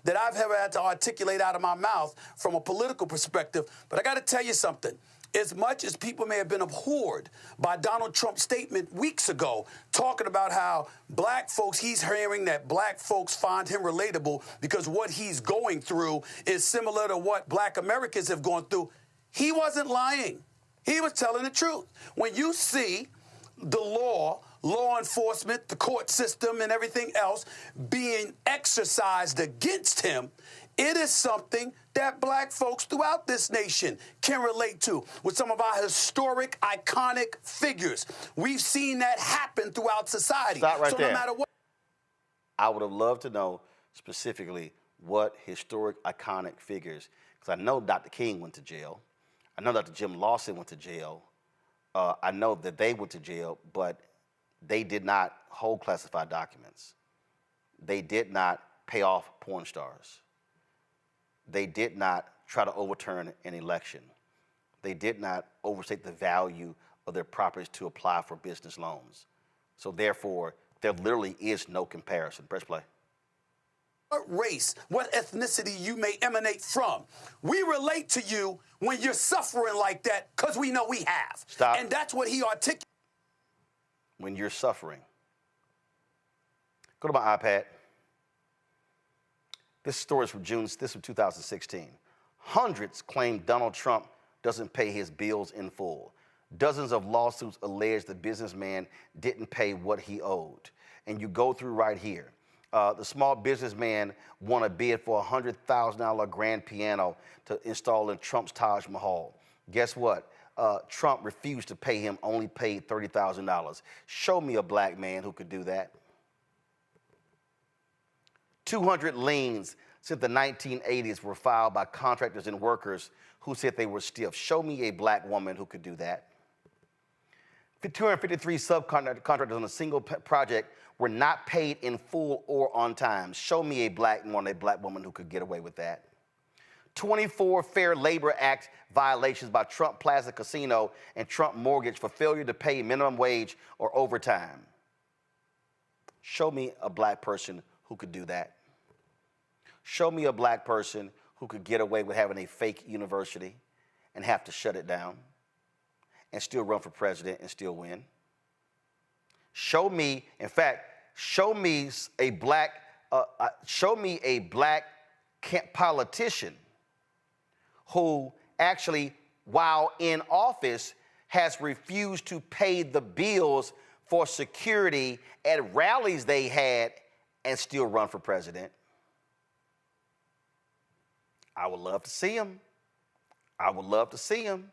That I've ever had to articulate out of my mouth from a political perspective. But I got to tell you something. As much as people may have been abhorred by Donald Trump's statement weeks ago, talking about how black folks, he's hearing that black folks find him relatable because what he's going through is similar to what black Americans have gone through, he wasn't lying. He was telling the truth. When you see the law enforcement, the court system, and everything else being exercised against him, it is something that black folks throughout this nation can relate to with some of our historic, iconic figures. We've seen that happen throughout society. Stop right so there. No matter what. I would have loved to know specifically what historic, iconic figures, because I know Dr. King went to jail. I know Dr. Jim Lawson went to jail. I know that they went to jail, but they did not hold classified documents. They did not pay off porn stars. They did not try to overturn an election. They did not overstate the value of their properties to apply for business loans. So therefore, there literally is no comparison. Press play. What race, what ethnicity you may emanate from. We relate to you when you're suffering like that because we know we have. Stop. And that's what he articulated. When you're suffering. Go to my iPad. This story is from June, this is from 2016. Hundreds claim Donald Trump doesn't pay his bills in full. Dozens of lawsuits allege the businessman didn't pay what he owed. And you go through right here. The small businessman won a bid for a $100,000 grand piano to install in Trump's Taj Mahal. Guess what? Trump refused to pay him, only paid $30,000. Show me a black man who could do that. 200 liens since the 1980s were filed by contractors and workers who said they were stiff. Show me a black woman who could do that. 253 subcontractors on a single project were not paid in full or on time. Show me a black woman, a black woman who could get away with that. 24 Fair Labor Act violations by Trump Plaza Casino and Trump Mortgage for failure to pay minimum wage or overtime. Show me a black person who could do that. Show me a black person who could get away with having a fake university and have to shut it down and still run for president and still win. Show me, in fact, show me a black politician who actually, while in office, has refused to pay the bills for security at rallies they had and still run for president. I would love to see him. I would love to see him.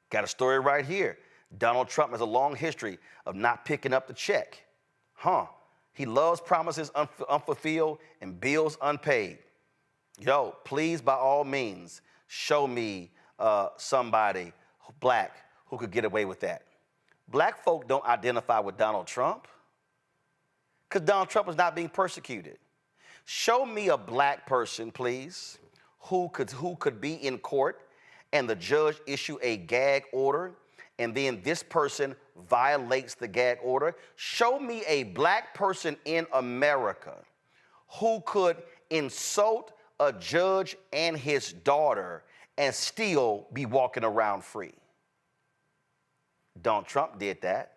Got a story right here. Donald Trump has a long history of not picking up the check. He loves promises unfulfilled and bills unpaid. Yo, please, by all means, show me somebody black who could get away with that. Black folk don't identify with Donald Trump because Donald Trump is not being persecuted. Show me a black person, please, who could be in court and the judge issue a gag order and then this person violates the gag order. Show me a black person in America who could insult a judge and his daughter and still be walking around free. Donald Trump did that.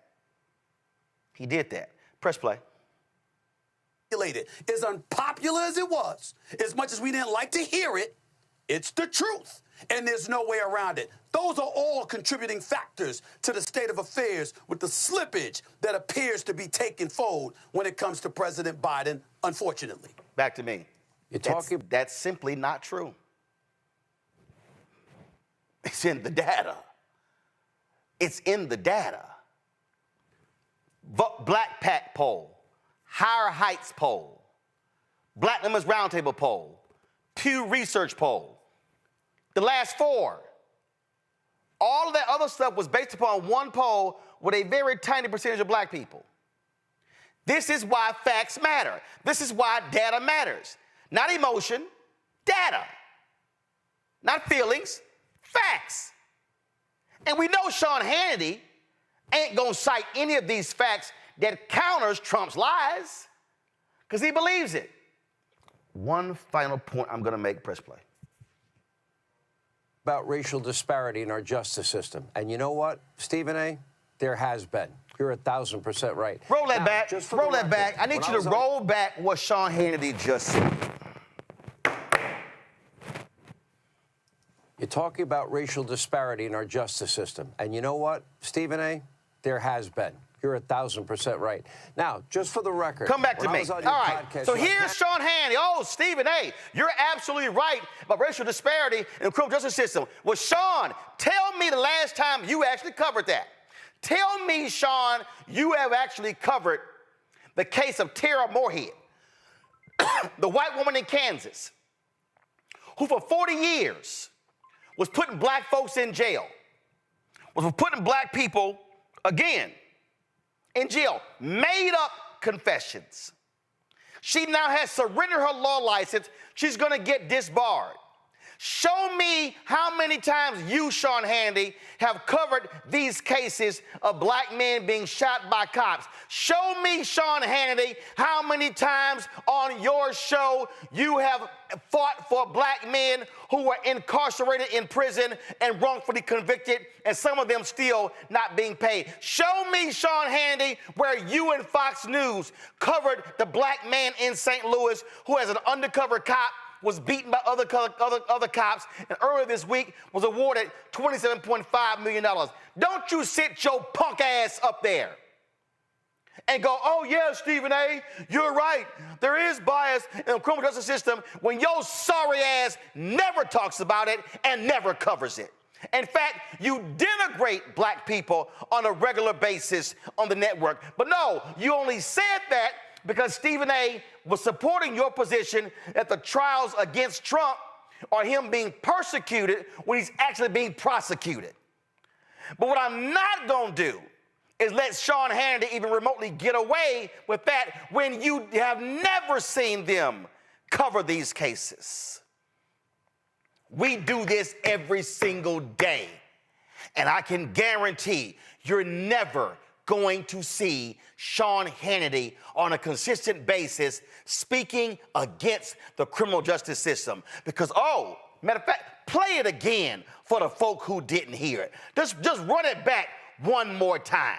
He did that. Press play. As unpopular as it was, as much as we didn't like to hear it, it's the truth, and there's no way around it. Those are all contributing factors to the state of affairs with the slippage that appears to be taking fold when it comes to President Biden, unfortunately. Back to me. That's simply not true. It's in the data. It's in the data. Black Pact poll, Higher Heights poll, Black Women's Roundtable poll, Pew Research poll. The last four. All of that other stuff was based upon one poll with a very tiny percentage of black people. This is why facts matter. This is why data matters. Not emotion, data. Not feelings, facts. And we know Sean Hannity ain't gonna cite any of these facts that counters Trump's lies because he believes it. One final point I'm gonna make, press play. About racial disparity in our justice system. And you know what, Stephen A.? There has been. You're 1,000% right. Roll that back. Roll that back. I need you to roll back what Sean Hannity just said. You're talking about racial disparity in our justice system. And you know what, Stephen A.? There has been. You're 1,000% right. Now, just for the record. Come back to me. All right. So here's Sean Hannity. Oh, Stephen A., you're absolutely right about racial disparity in the criminal justice system. Well, Sean, tell me the last time you actually covered that. Tell me, Sean, you have actually covered the case of Tara Moorhead, the white woman in Kansas, who for 40 years was putting black folks in jail, was putting black people, again, in jail, made up confessions. She now has surrendered her law license. She's going to get disbarred. Show me how many times you, Sean Hannity, have covered these cases of black men being shot by cops. Show me, Sean Hannity, how many times on your show you have fought for black men who were incarcerated in prison and wrongfully convicted, and some of them still not being paid. Show me, Sean Hannity, where you and Fox News covered the black man in St. Louis who, as an undercover cop, was beaten by other cops, and earlier this week was awarded $27.5 million. Don't you sit your punk ass up there and go, oh yeah, Stephen A., you're right. There is bias in the criminal justice system when your sorry ass never talks about it and never covers it. In fact, you denigrate black people on a regular basis on the network. But no, you only said that because Stephen A. was supporting your position that the trials against Trump are him being persecuted when he's actually being prosecuted. But what I'm not going to do is let Sean Hannity even remotely get away with that when you have never seen them cover these cases. We do this every single day, and I can guarantee you're never going to see Sean Hannity on a consistent basis speaking against the criminal justice system. Because, matter of fact, play it again for the folk who didn't hear it. Just run it back one more time.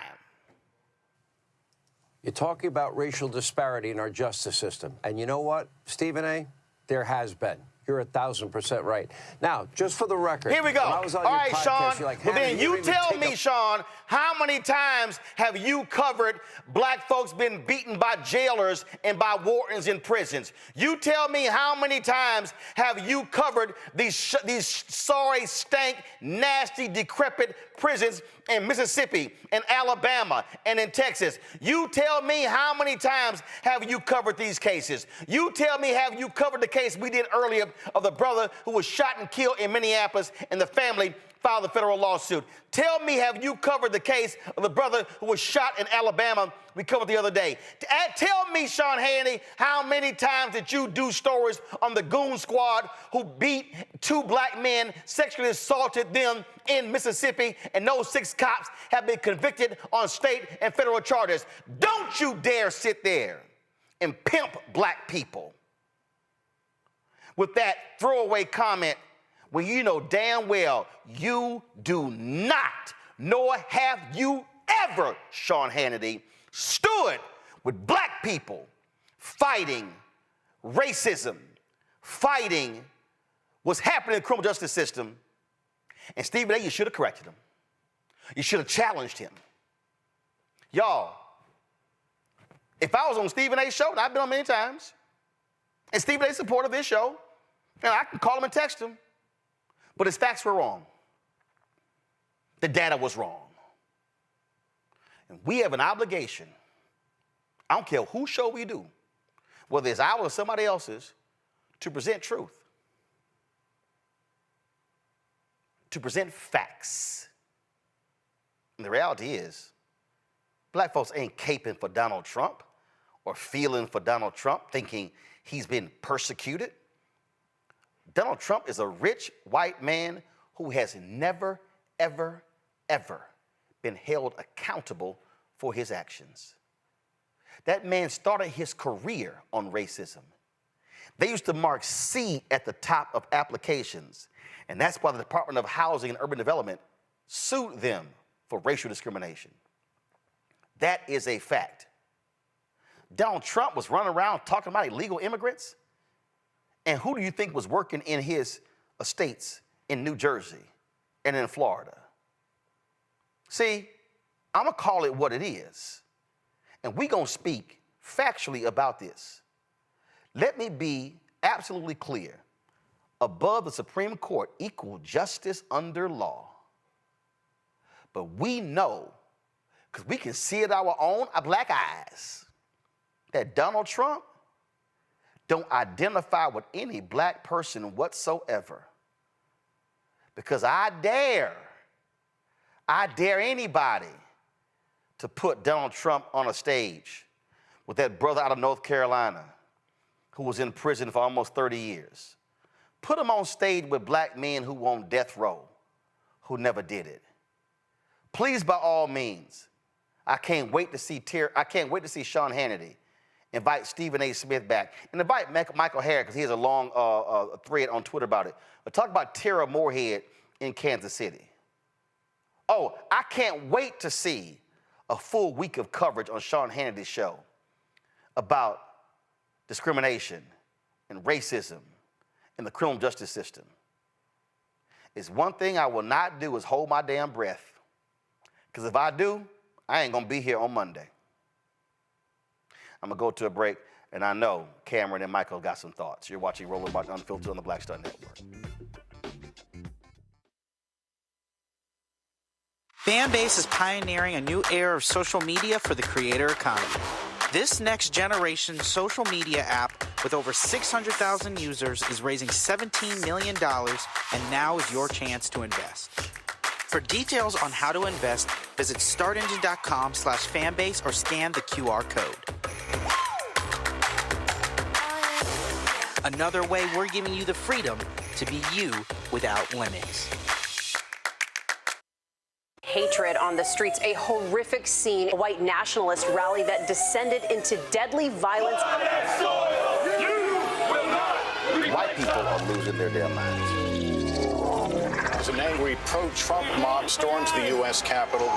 You're talking about racial disparity in our justice system. And you know what, Stephen A.? There has been. You're 1,000% right. Now, just for the record. Here we go. I was on all your right, podcast, Sean. like, well, then you tell me, Sean, how many times have you covered black folks being beaten by jailers and by wardens in prisons? You tell me how many times have you covered these sorry, stank, nasty, decrepit prisons in Mississippi and Alabama and in Texas? You tell me how many times have you covered these cases? You tell me, have you covered the case we did earlier of the brother who was shot and killed in Minneapolis and the family filed a federal lawsuit? Tell me, have you covered the case of the brother who was shot in Alabama we covered the other day? Tell me, Sean Hannity, how many times did you do stories on the goon squad who beat 2 black men, sexually assaulted them in Mississippi, and those 6 cops have been convicted on state and federal charges? Don't you dare sit there and pimp black people with that throwaway comment when you know damn well you do not, nor have you ever, Sean Hannity, stood with black people fighting racism, fighting what's happening in the criminal justice system. And Stephen A., you should have corrected him. You should have challenged him. Y'all, if I was on Stephen A.'s show, and I've been on many times, and Stephen A.'s supporter of this show, and I can call him and text him, but his facts were wrong. The data was wrong. And we have an obligation, I don't care whose show we do, whether it's ours or somebody else's, to present truth, to present facts. And the reality is, black folks ain't caping for Donald Trump or feeling for Donald Trump, thinking he's been persecuted. Donald Trump is a rich white man who has never, ever, ever been held accountable for his actions. That man started his career on racism. They used to mark C at the top of applications, and that's why the Department of Housing and Urban Development sued them for racial discrimination. That is a fact. Donald Trump was running around talking about illegal immigrants. And who do you think was working in his estates in New Jersey and in Florida? See, I'm going to call it what it is. And we're going to speak factually about this. Let me be absolutely clear. Above the Supreme Court, equal justice under law. But we know, because we can see it our own black eyes, that Donald Trump don't identify with any black person whatsoever. Because I dare anybody to put Donald Trump on a stage with that brother out of North Carolina who was in prison for almost 30 years. Put him on stage with black men who on death row, who never did it. Please, by all means, I can't wait to see Sean Hannity invite Stephen A. Smith back, and invite Michael Harris, because he has a long thread on Twitter about it. But talk about Tara Moorhead in Kansas City. Oh, I can't wait to see a full week of coverage on Sean Hannity's show about discrimination and racism in the criminal justice system. It's one thing I will not do is hold my damn breath. Because if I do, I ain't going to be here on Monday. I'm going to go to a break, and I know Cameron and Michael got some thoughts. You're watching Roland Martin Unfiltered on the Black Star Network. Fanbase is pioneering a new era of social media for the creator economy. This next generation social media app with over 600,000 users is raising $17 million, and now is your chance to invest. For details on how to invest, visit startengine.com/fanbase or scan the QR code. Another way we're giving you the freedom to be you without limits. Hatred on the streets, a horrific scene, a white nationalist rally that descended into deadly violence. White people are losing their damn minds. An angry pro-Trump mob storms the U.S. Capitol.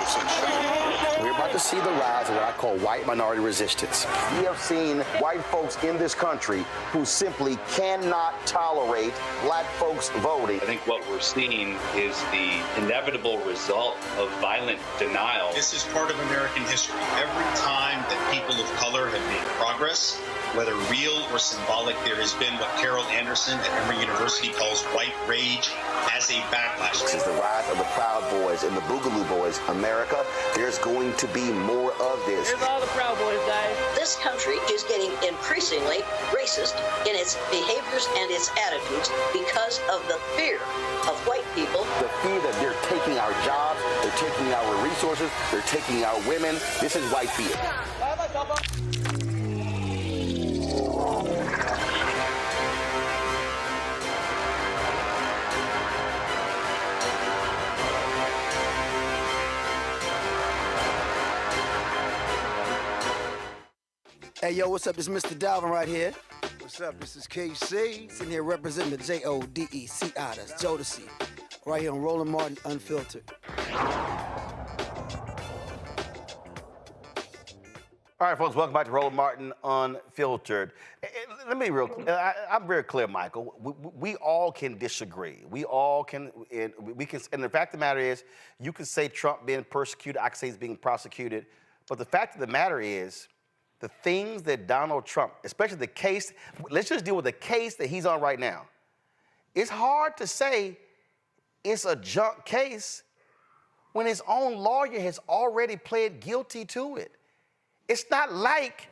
We're about to see the rise of what I call white minority resistance. We have seen white folks in this country who simply cannot tolerate black folks voting. I think what we're seeing is the inevitable result of violent denial. This is part of American history. Every time that people of color have made progress, whether real or symbolic, there has been what Carol Anderson at Emory University calls white rage as a backlash. This is the rise of the Proud Boys and the Boogaloo Boys. America, there's going to be more of this. Here's all the Proud Boys, guys. This country is getting increasingly racist in its behaviors and its attitudes because of the fear of white people. The fear that they're taking our jobs, they're taking our resources, they're taking our women. This is white fear. Hey, yo, what's up? It's Mr. Dalvin right here. What's up? This is KC. Sitting here representing the JODECI, that's Jodeci. Right here on Roland Martin Unfiltered. All right, folks, welcome back to Roland Martin Unfiltered. Let me be real, I'm very clear, Michael. We all can disagree. We all can, and the fact of the matter is, you can say Trump being persecuted, I can say he's being prosecuted, but the fact of the matter is, the things that Donald Trump, especially the case, let's just deal with the case that he's on right now. It's hard to say it's a junk case when his own lawyer has already pled guilty to it. It's not like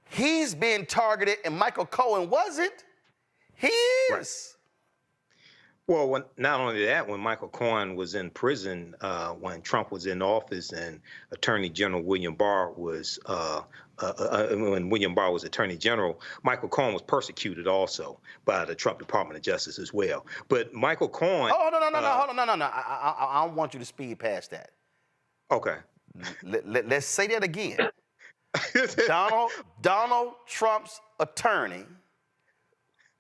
he's been targeted and Michael Cohen wasn't. He is. Right. Well, not only that, when Michael Cohen was in prison, when Trump was in office and Attorney General William Barr was, when William Barr was Attorney General, Michael Cohen was persecuted also by the Trump Department of Justice as well. But Michael Cohen... Oh, no, hold on, no. I don't want you to speed past that. Okay. Let's say that again. Donald Trump's attorney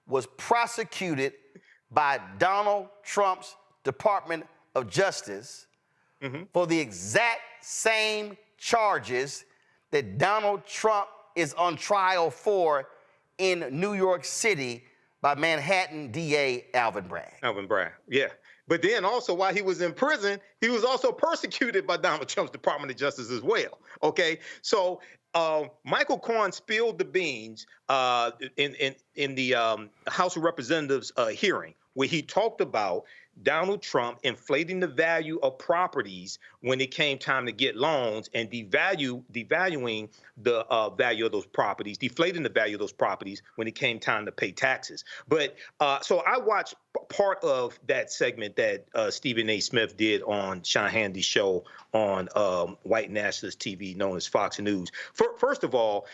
was prosecuted by Donald Trump's Department of Justice for the exact same charges that Donald Trump is on trial for in New York City by Manhattan DA Alvin Bragg. Alvin Bragg, yeah. But then also while he was in prison, he was also persecuted by Donald Trump's Department of Justice as well, okay? So Michael Cohen spilled the beans in the House of Representatives hearing where he talked about Donald Trump inflating the value of properties when it came time to get loans and devaluing the value of those properties, deflating the value of those properties when it came time to pay taxes. But so I watched part of that segment that Stephen A. Smith did on Sean Hannity's show on white nationalist TV known as Fox News. First of all,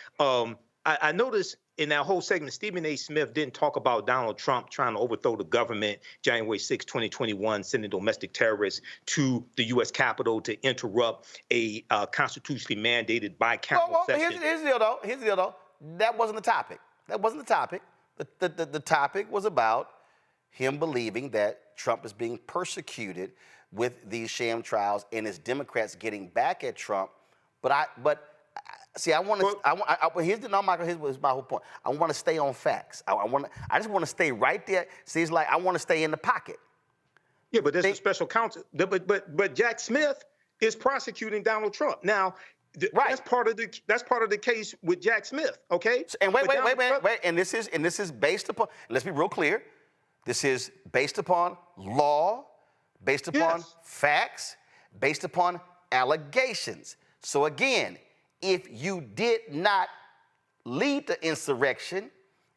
I noticed in that whole segment, Stephen A. Smith didn't talk about Donald Trump trying to overthrow the government January 6, 2021, sending domestic terrorists to the U.S. Capitol to interrupt a constitutionally mandated bicameral session. Here's the deal, though. That wasn't the topic. The topic was about him believing that Trump is being persecuted with these sham trials and his Democrats getting back at Trump. See, here's my whole point. I want to stay on facts. I just want to stay right there. See, it's like I want to stay in the pocket. Yeah, but there's a special counsel. But Jack Smith is prosecuting Donald Trump now. Right. That's part of the case with Jack Smith. Okay. And wait. And this is based upon. Let's be real clear. This is based upon law, based upon facts, based upon allegations. So again, if you did not lead the insurrection,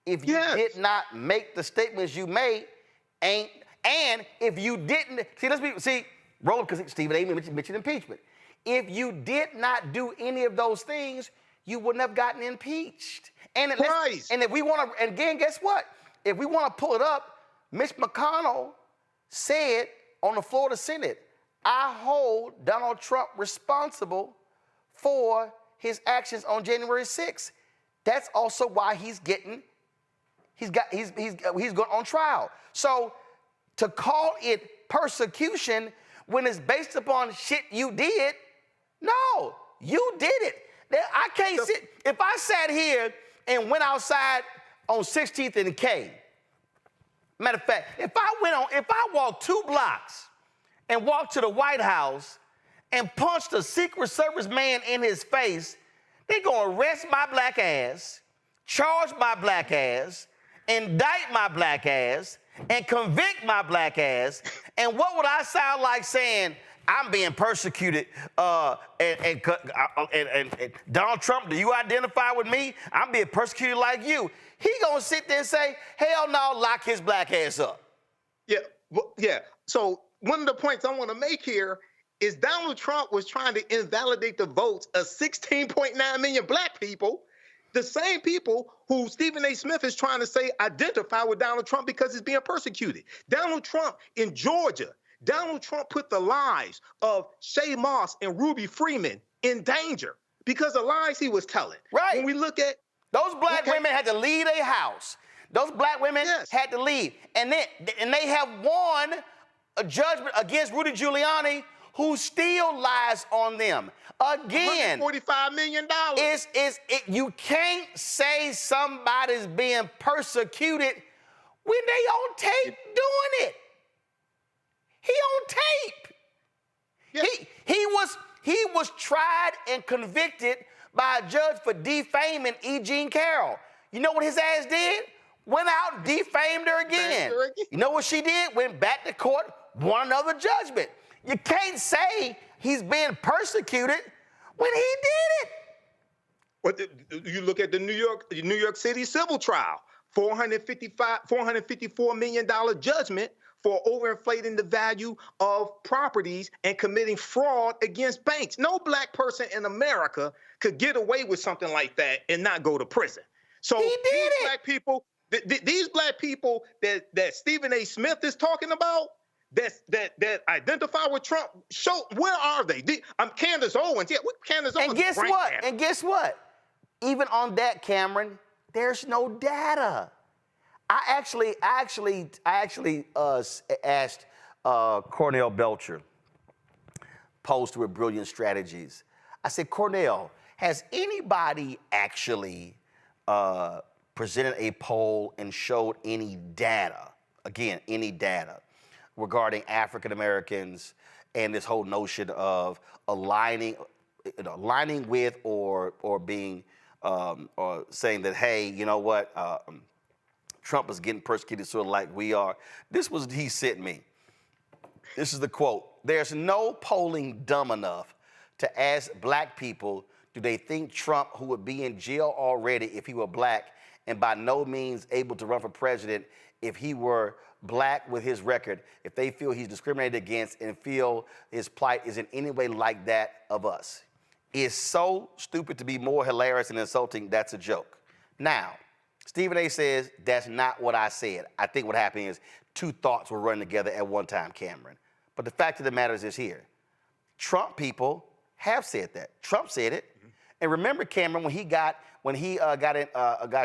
if you did not make the statements you made, and if you didn't, Roll up, because Stephen A. mentioned impeachment. If you did not do any of those things, you wouldn't have gotten impeached. And if we want to, and again, guess what? If we want to pull it up, Mitch McConnell said on the floor of the Senate, I hold Donald Trump responsible for his actions on January 6th. That's also why he's going on trial. So to call it persecution when it's based upon shit you did, no, you did it. I can't sit. If I sat here and went outside on 16th and K, matter of fact, if I walked 2 blocks and walked to the White House and punched a Secret Service man in his face, they're gonna arrest my black ass, charge my black ass, indict my black ass, and convict my black ass. And what would I sound like saying? I'm being persecuted, and Donald Trump, do you identify with me? I'm being persecuted like you. He gonna sit there and say, hell no, lock his black ass up. Yeah, well, yeah. So one of the points I want to make here is Donald Trump was trying to invalidate the votes of 16.9 million black people, the same people who Stephen A. Smith is trying to say identify with Donald Trump because he's being persecuted. Donald Trump in Georgia, Donald Trump put the lives of Shay Moss and Ruby Freeman in danger because of lies he was telling. Right. When we look at those black women had to leave their house. Those black women had to leave. And they have won a judgment against Rudy Giuliani, who still lies on them. Again, $145 million. You can't say somebody's being persecuted when they on tape doing it. He on tape. Yeah. He was tried and convicted by a judge for defaming E. Jean Carroll. You know what his ass did? Went out, defamed her again. You know what she did? Went back to court, won another judgment. You can't say he's being persecuted when he did it. But you look at the New York City civil trial, $454 million judgment for overinflating the value of properties and committing fraud against banks. No black person in America could get away with something like that and not go to prison. So these black people that Stephen A. Smith is talking about, that identify with Trump, where are they? Candace Owens, Candace Owens. And guess what? Even on that, Cameron, there's no data. I actually asked Cornell Belcher, posed with Brilliant Strategies. I said, Cornell, has anybody actually presented a poll and showed any data, again, any data, regarding African Americans and this whole notion of aligning with or being or saying that, hey, you know what, Trump is getting persecuted sort of like we are. This was he sent me. This is the quote. There's no polling dumb enough to ask black people, do they think Trump, who would be in jail already if he were black and by no means able to run for president if he were black with his record, if they feel he's discriminated against and feel his plight is in any way like that of us? It's so stupid to be more hilarious and insulting, that's a joke. Now, Stephen A. says, that's not what I said. I think what happened is 2 thoughts were running together at one time, Cameron. But the fact of the matter is here. Trump people have said that. Trump said it. Mm-hmm. And remember, Cameron, when he got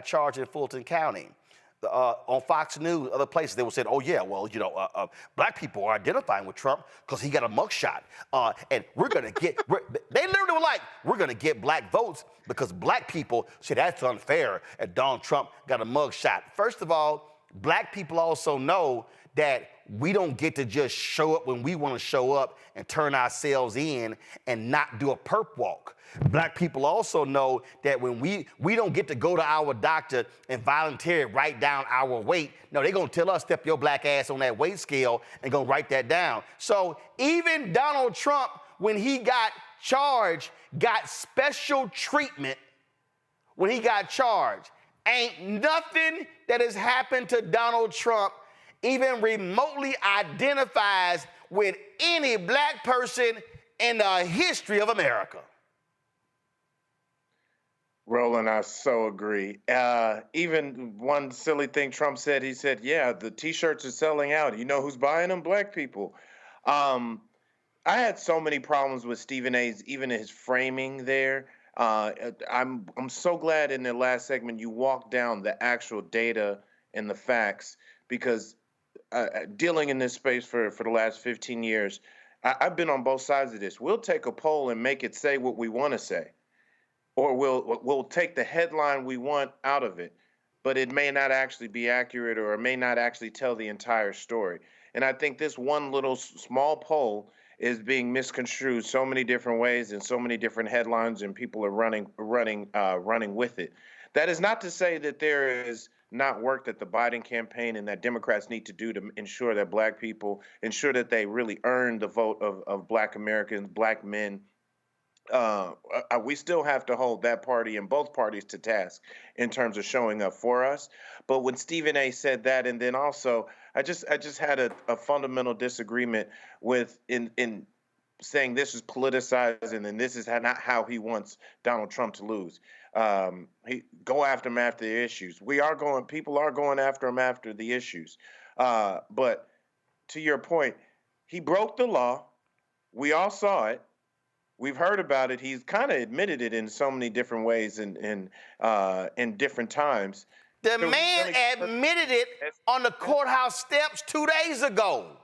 charged in Fulton County, on Fox News, other places, they were saying, oh, yeah, well, you know, black people are identifying with Trump because he got a mugshot. And we're going to get, they literally were like, we're going to get black votes because black people say that's unfair and Donald Trump got a mugshot. First of all, black people also know that we don't get to just show up when we want to show up and turn ourselves in and not do a perp walk. Black people also know that when we don't get to go to our doctor and voluntarily write down our weight. No, they're going to tell us, step your black ass on that weight scale and go write that down. So even Donald Trump, when he got charged, got special treatment when he got charged. Ain't nothing that has happened to Donald Trump even remotely identifies with any black person in the history of America. Roland, I so agree. Even one silly thing Trump said, he said, yeah, the T-shirts are selling out. You know who's buying them? Black people. I had so many problems with Stephen A's, even his framing there. I'm so glad in the last segment you walked down the actual data and the facts, because dealing in this space for the last 15 years, I've been on both sides of this. We'll take a poll and make it say what we want to say, or we'll take the headline we want out of it, but it may not actually be accurate, or it may not actually tell the entire story. And I think this one little small poll is being misconstrued so many different ways and so many different headlines, and people are running with it. That is not to say that there is not work that the Biden campaign and that Democrats need to do to ensure that black people, ensure that they really earn the vote of black Americans, black men. We still have to hold that party and both parties to task in terms of showing up for us. But when Stephen A. said that, and then also, I just had a fundamental disagreement with in saying this is politicizing and this is not how he wants Donald Trump to lose. Go after him after the issues. People are going after him after the issues. But to your point, he broke the law. We all saw it. We've heard about it. He's kind of admitted it in so many different ways and in different times. The man admitted it on the courthouse steps 2 days ago.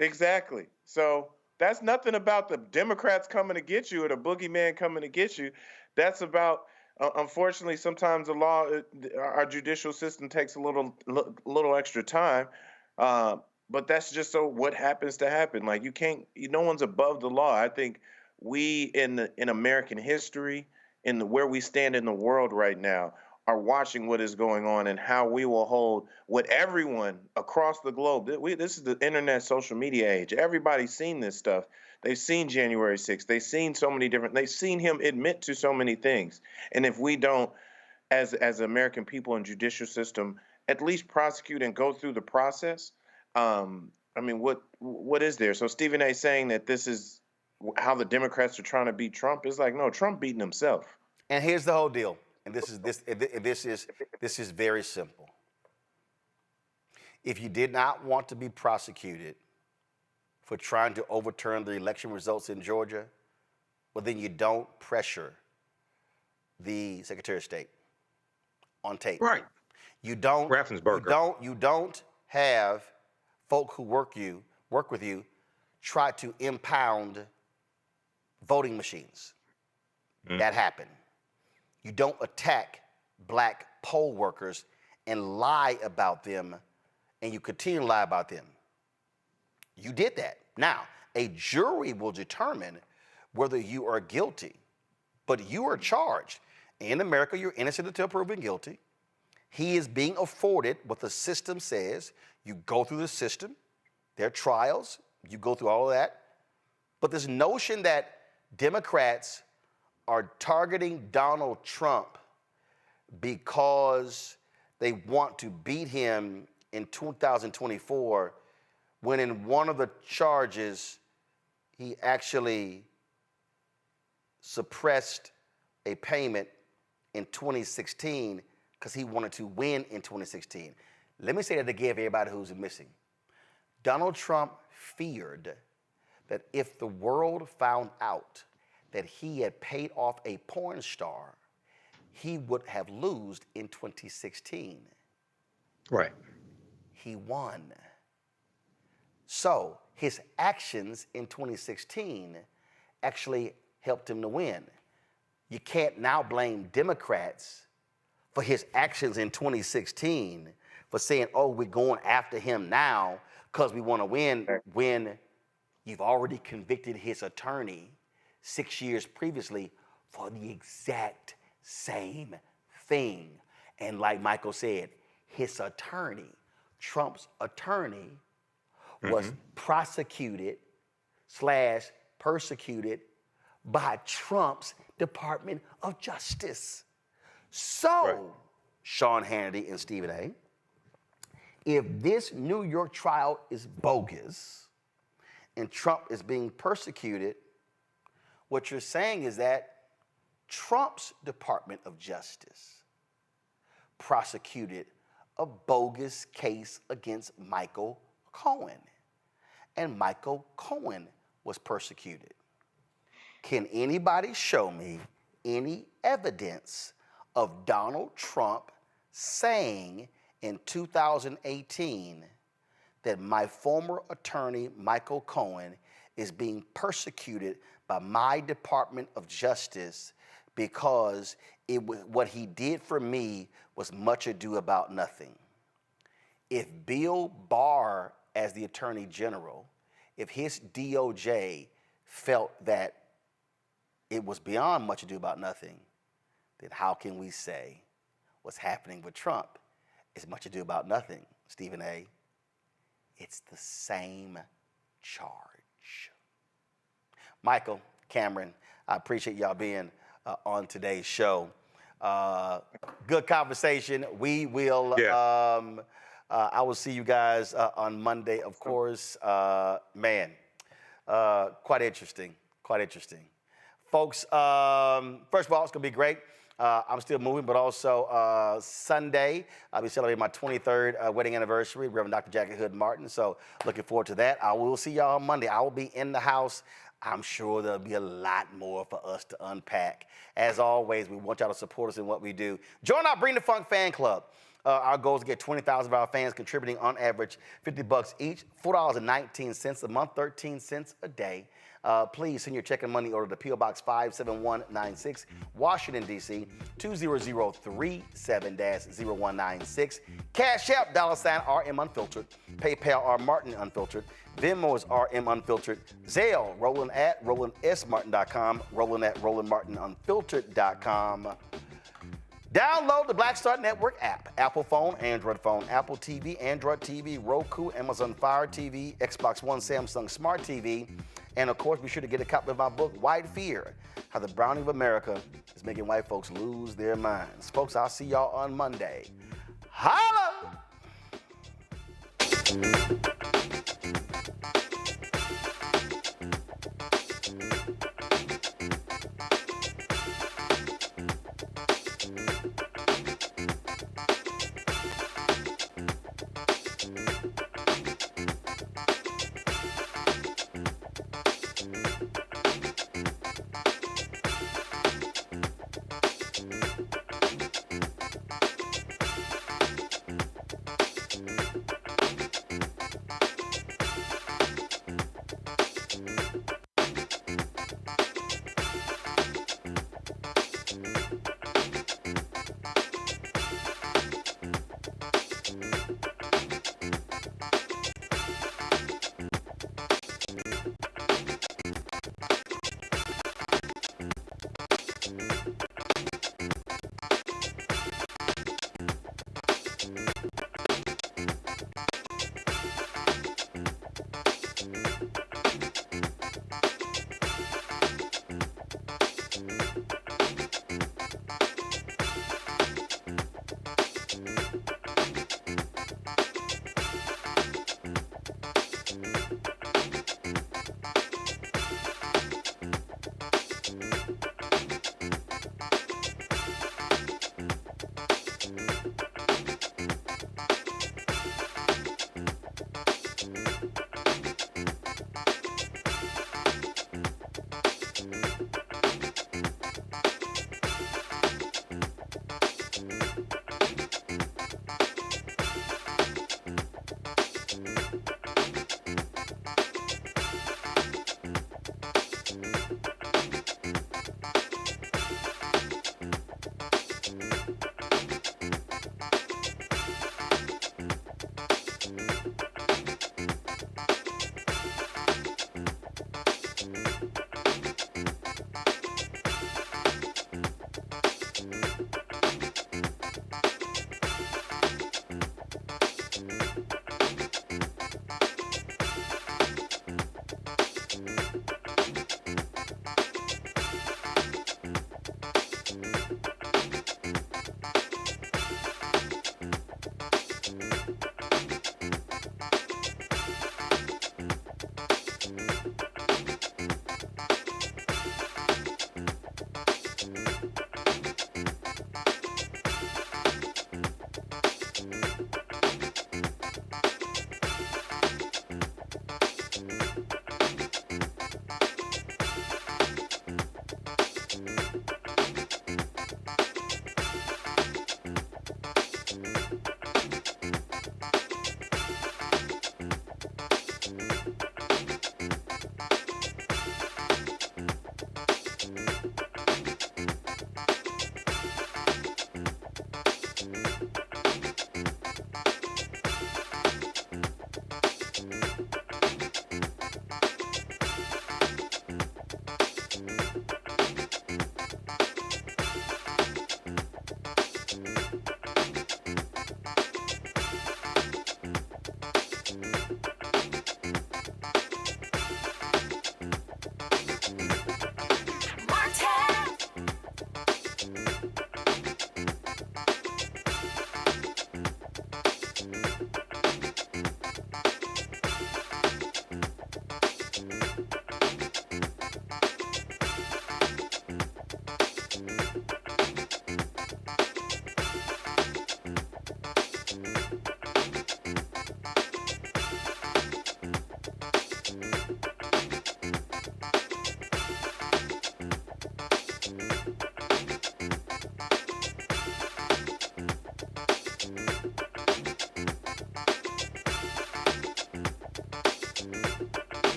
Exactly. So that's nothing about the Democrats coming to get you or the boogeyman coming to get you. That's about, unfortunately, sometimes the law, our judicial system takes a little extra time. But that's just so what happens to happen. Like no one's above the law. I think we in American history, where we stand in the world right now, are watching what is going on and how we will hold what everyone across the globe. This is the internet, social media age. Everybody's seen this stuff. They've seen January 6th. They've seen so many they've seen him admit to so many things. And if we don't, as American people and judicial system, at least prosecute and go through the process, what is there? So Stephen A. saying that this is how the Democrats are trying to beat Trump is like, no, Trump beating himself. And here's the whole deal. And this is very simple. If you did not want to be prosecuted for trying to overturn the election results in Georgia, well, then you don't pressure the Secretary of State on tape. Right. You don't. Raffensperger. You don't have folk who work with you try to impound voting machines. That happened. You don't attack black poll workers and lie about them, and you continue to lie about them. You did that. Now, a jury will determine whether you are guilty, but you are charged. In America, you're innocent until proven guilty. He is being afforded what the system says. You go through the system. There are trials. You go through all of that. But this notion that Democrats are targeting Donald Trump because they want to beat him in 2024, when in one of the charges, he actually suppressed a payment in 2016 because he wanted to win in 2016. Let me say that again for everybody who's missing. Donald Trump feared that if the world found out that he had paid off a porn star, he would have lost in 2016. Right. He won. So his actions in 2016 actually helped him to win. You can't now blame Democrats for his actions in 2016 for saying, oh, we're going after him now because we want to win, when you've already convicted his attorney 6 years previously for the exact same thing. And like Michael said, his attorney, Trump's attorney, was prosecuted / persecuted by Trump's Department of Justice. So, Sean Hannity and Stephen A., if this New York trial is bogus and Trump is being persecuted, what you're saying is that Trump's Department of Justice prosecuted a bogus case against Michael Cohen, and Michael Cohen was persecuted. Can anybody show me any evidence of Donald Trump saying in 2018 that my former attorney, Michael Cohen, is being persecuted by my Department of Justice because what he did for me was much ado about nothing? If Bill Barr, as the Attorney General, if his DOJ felt that it was beyond much ado about nothing, then how can we say what's happening with Trump is much ado about nothing, Stephen A? It's the same charge. Michael, Cameron, I appreciate y'all being on today's show. Good conversation. We will, I will see you guys on Monday, of course. Quite interesting, quite interesting. Folks, first of all, it's gonna be great. I'm still moving, but also Sunday, I'll be celebrating my 23rd wedding anniversary, Reverend Dr. Jackie Hood Martin. So looking forward to that. I will see y'all on Monday. I will be in the house. I'm sure there'll be a lot more for us to unpack. As always, we want y'all to support us in what we do. Join our Bring the Funk fan club. Our goal is to get 20,000 of our fans contributing on average $50 each, $4.19 a month, 13 cents a day. Please send your check and money order to P.O. Box 57196, Washington, D.C., 20037-0196. Cash App, $RM Unfiltered. PayPal, R Martin Unfiltered. Venmo is RM Unfiltered. Zelle, Roland at RolandSMartin.com, Roland at RolandMartinUnfiltered.com. Download the Black Star Network app. Apple phone, Android phone, Apple TV, Android TV, Roku, Amazon Fire TV, Xbox One, Samsung Smart TV. And of course, be sure to get a copy of my book, White Fear, How the Browning of America is Making White Folks Lose Their Minds. Folks, I'll see y'all on Monday. Holla!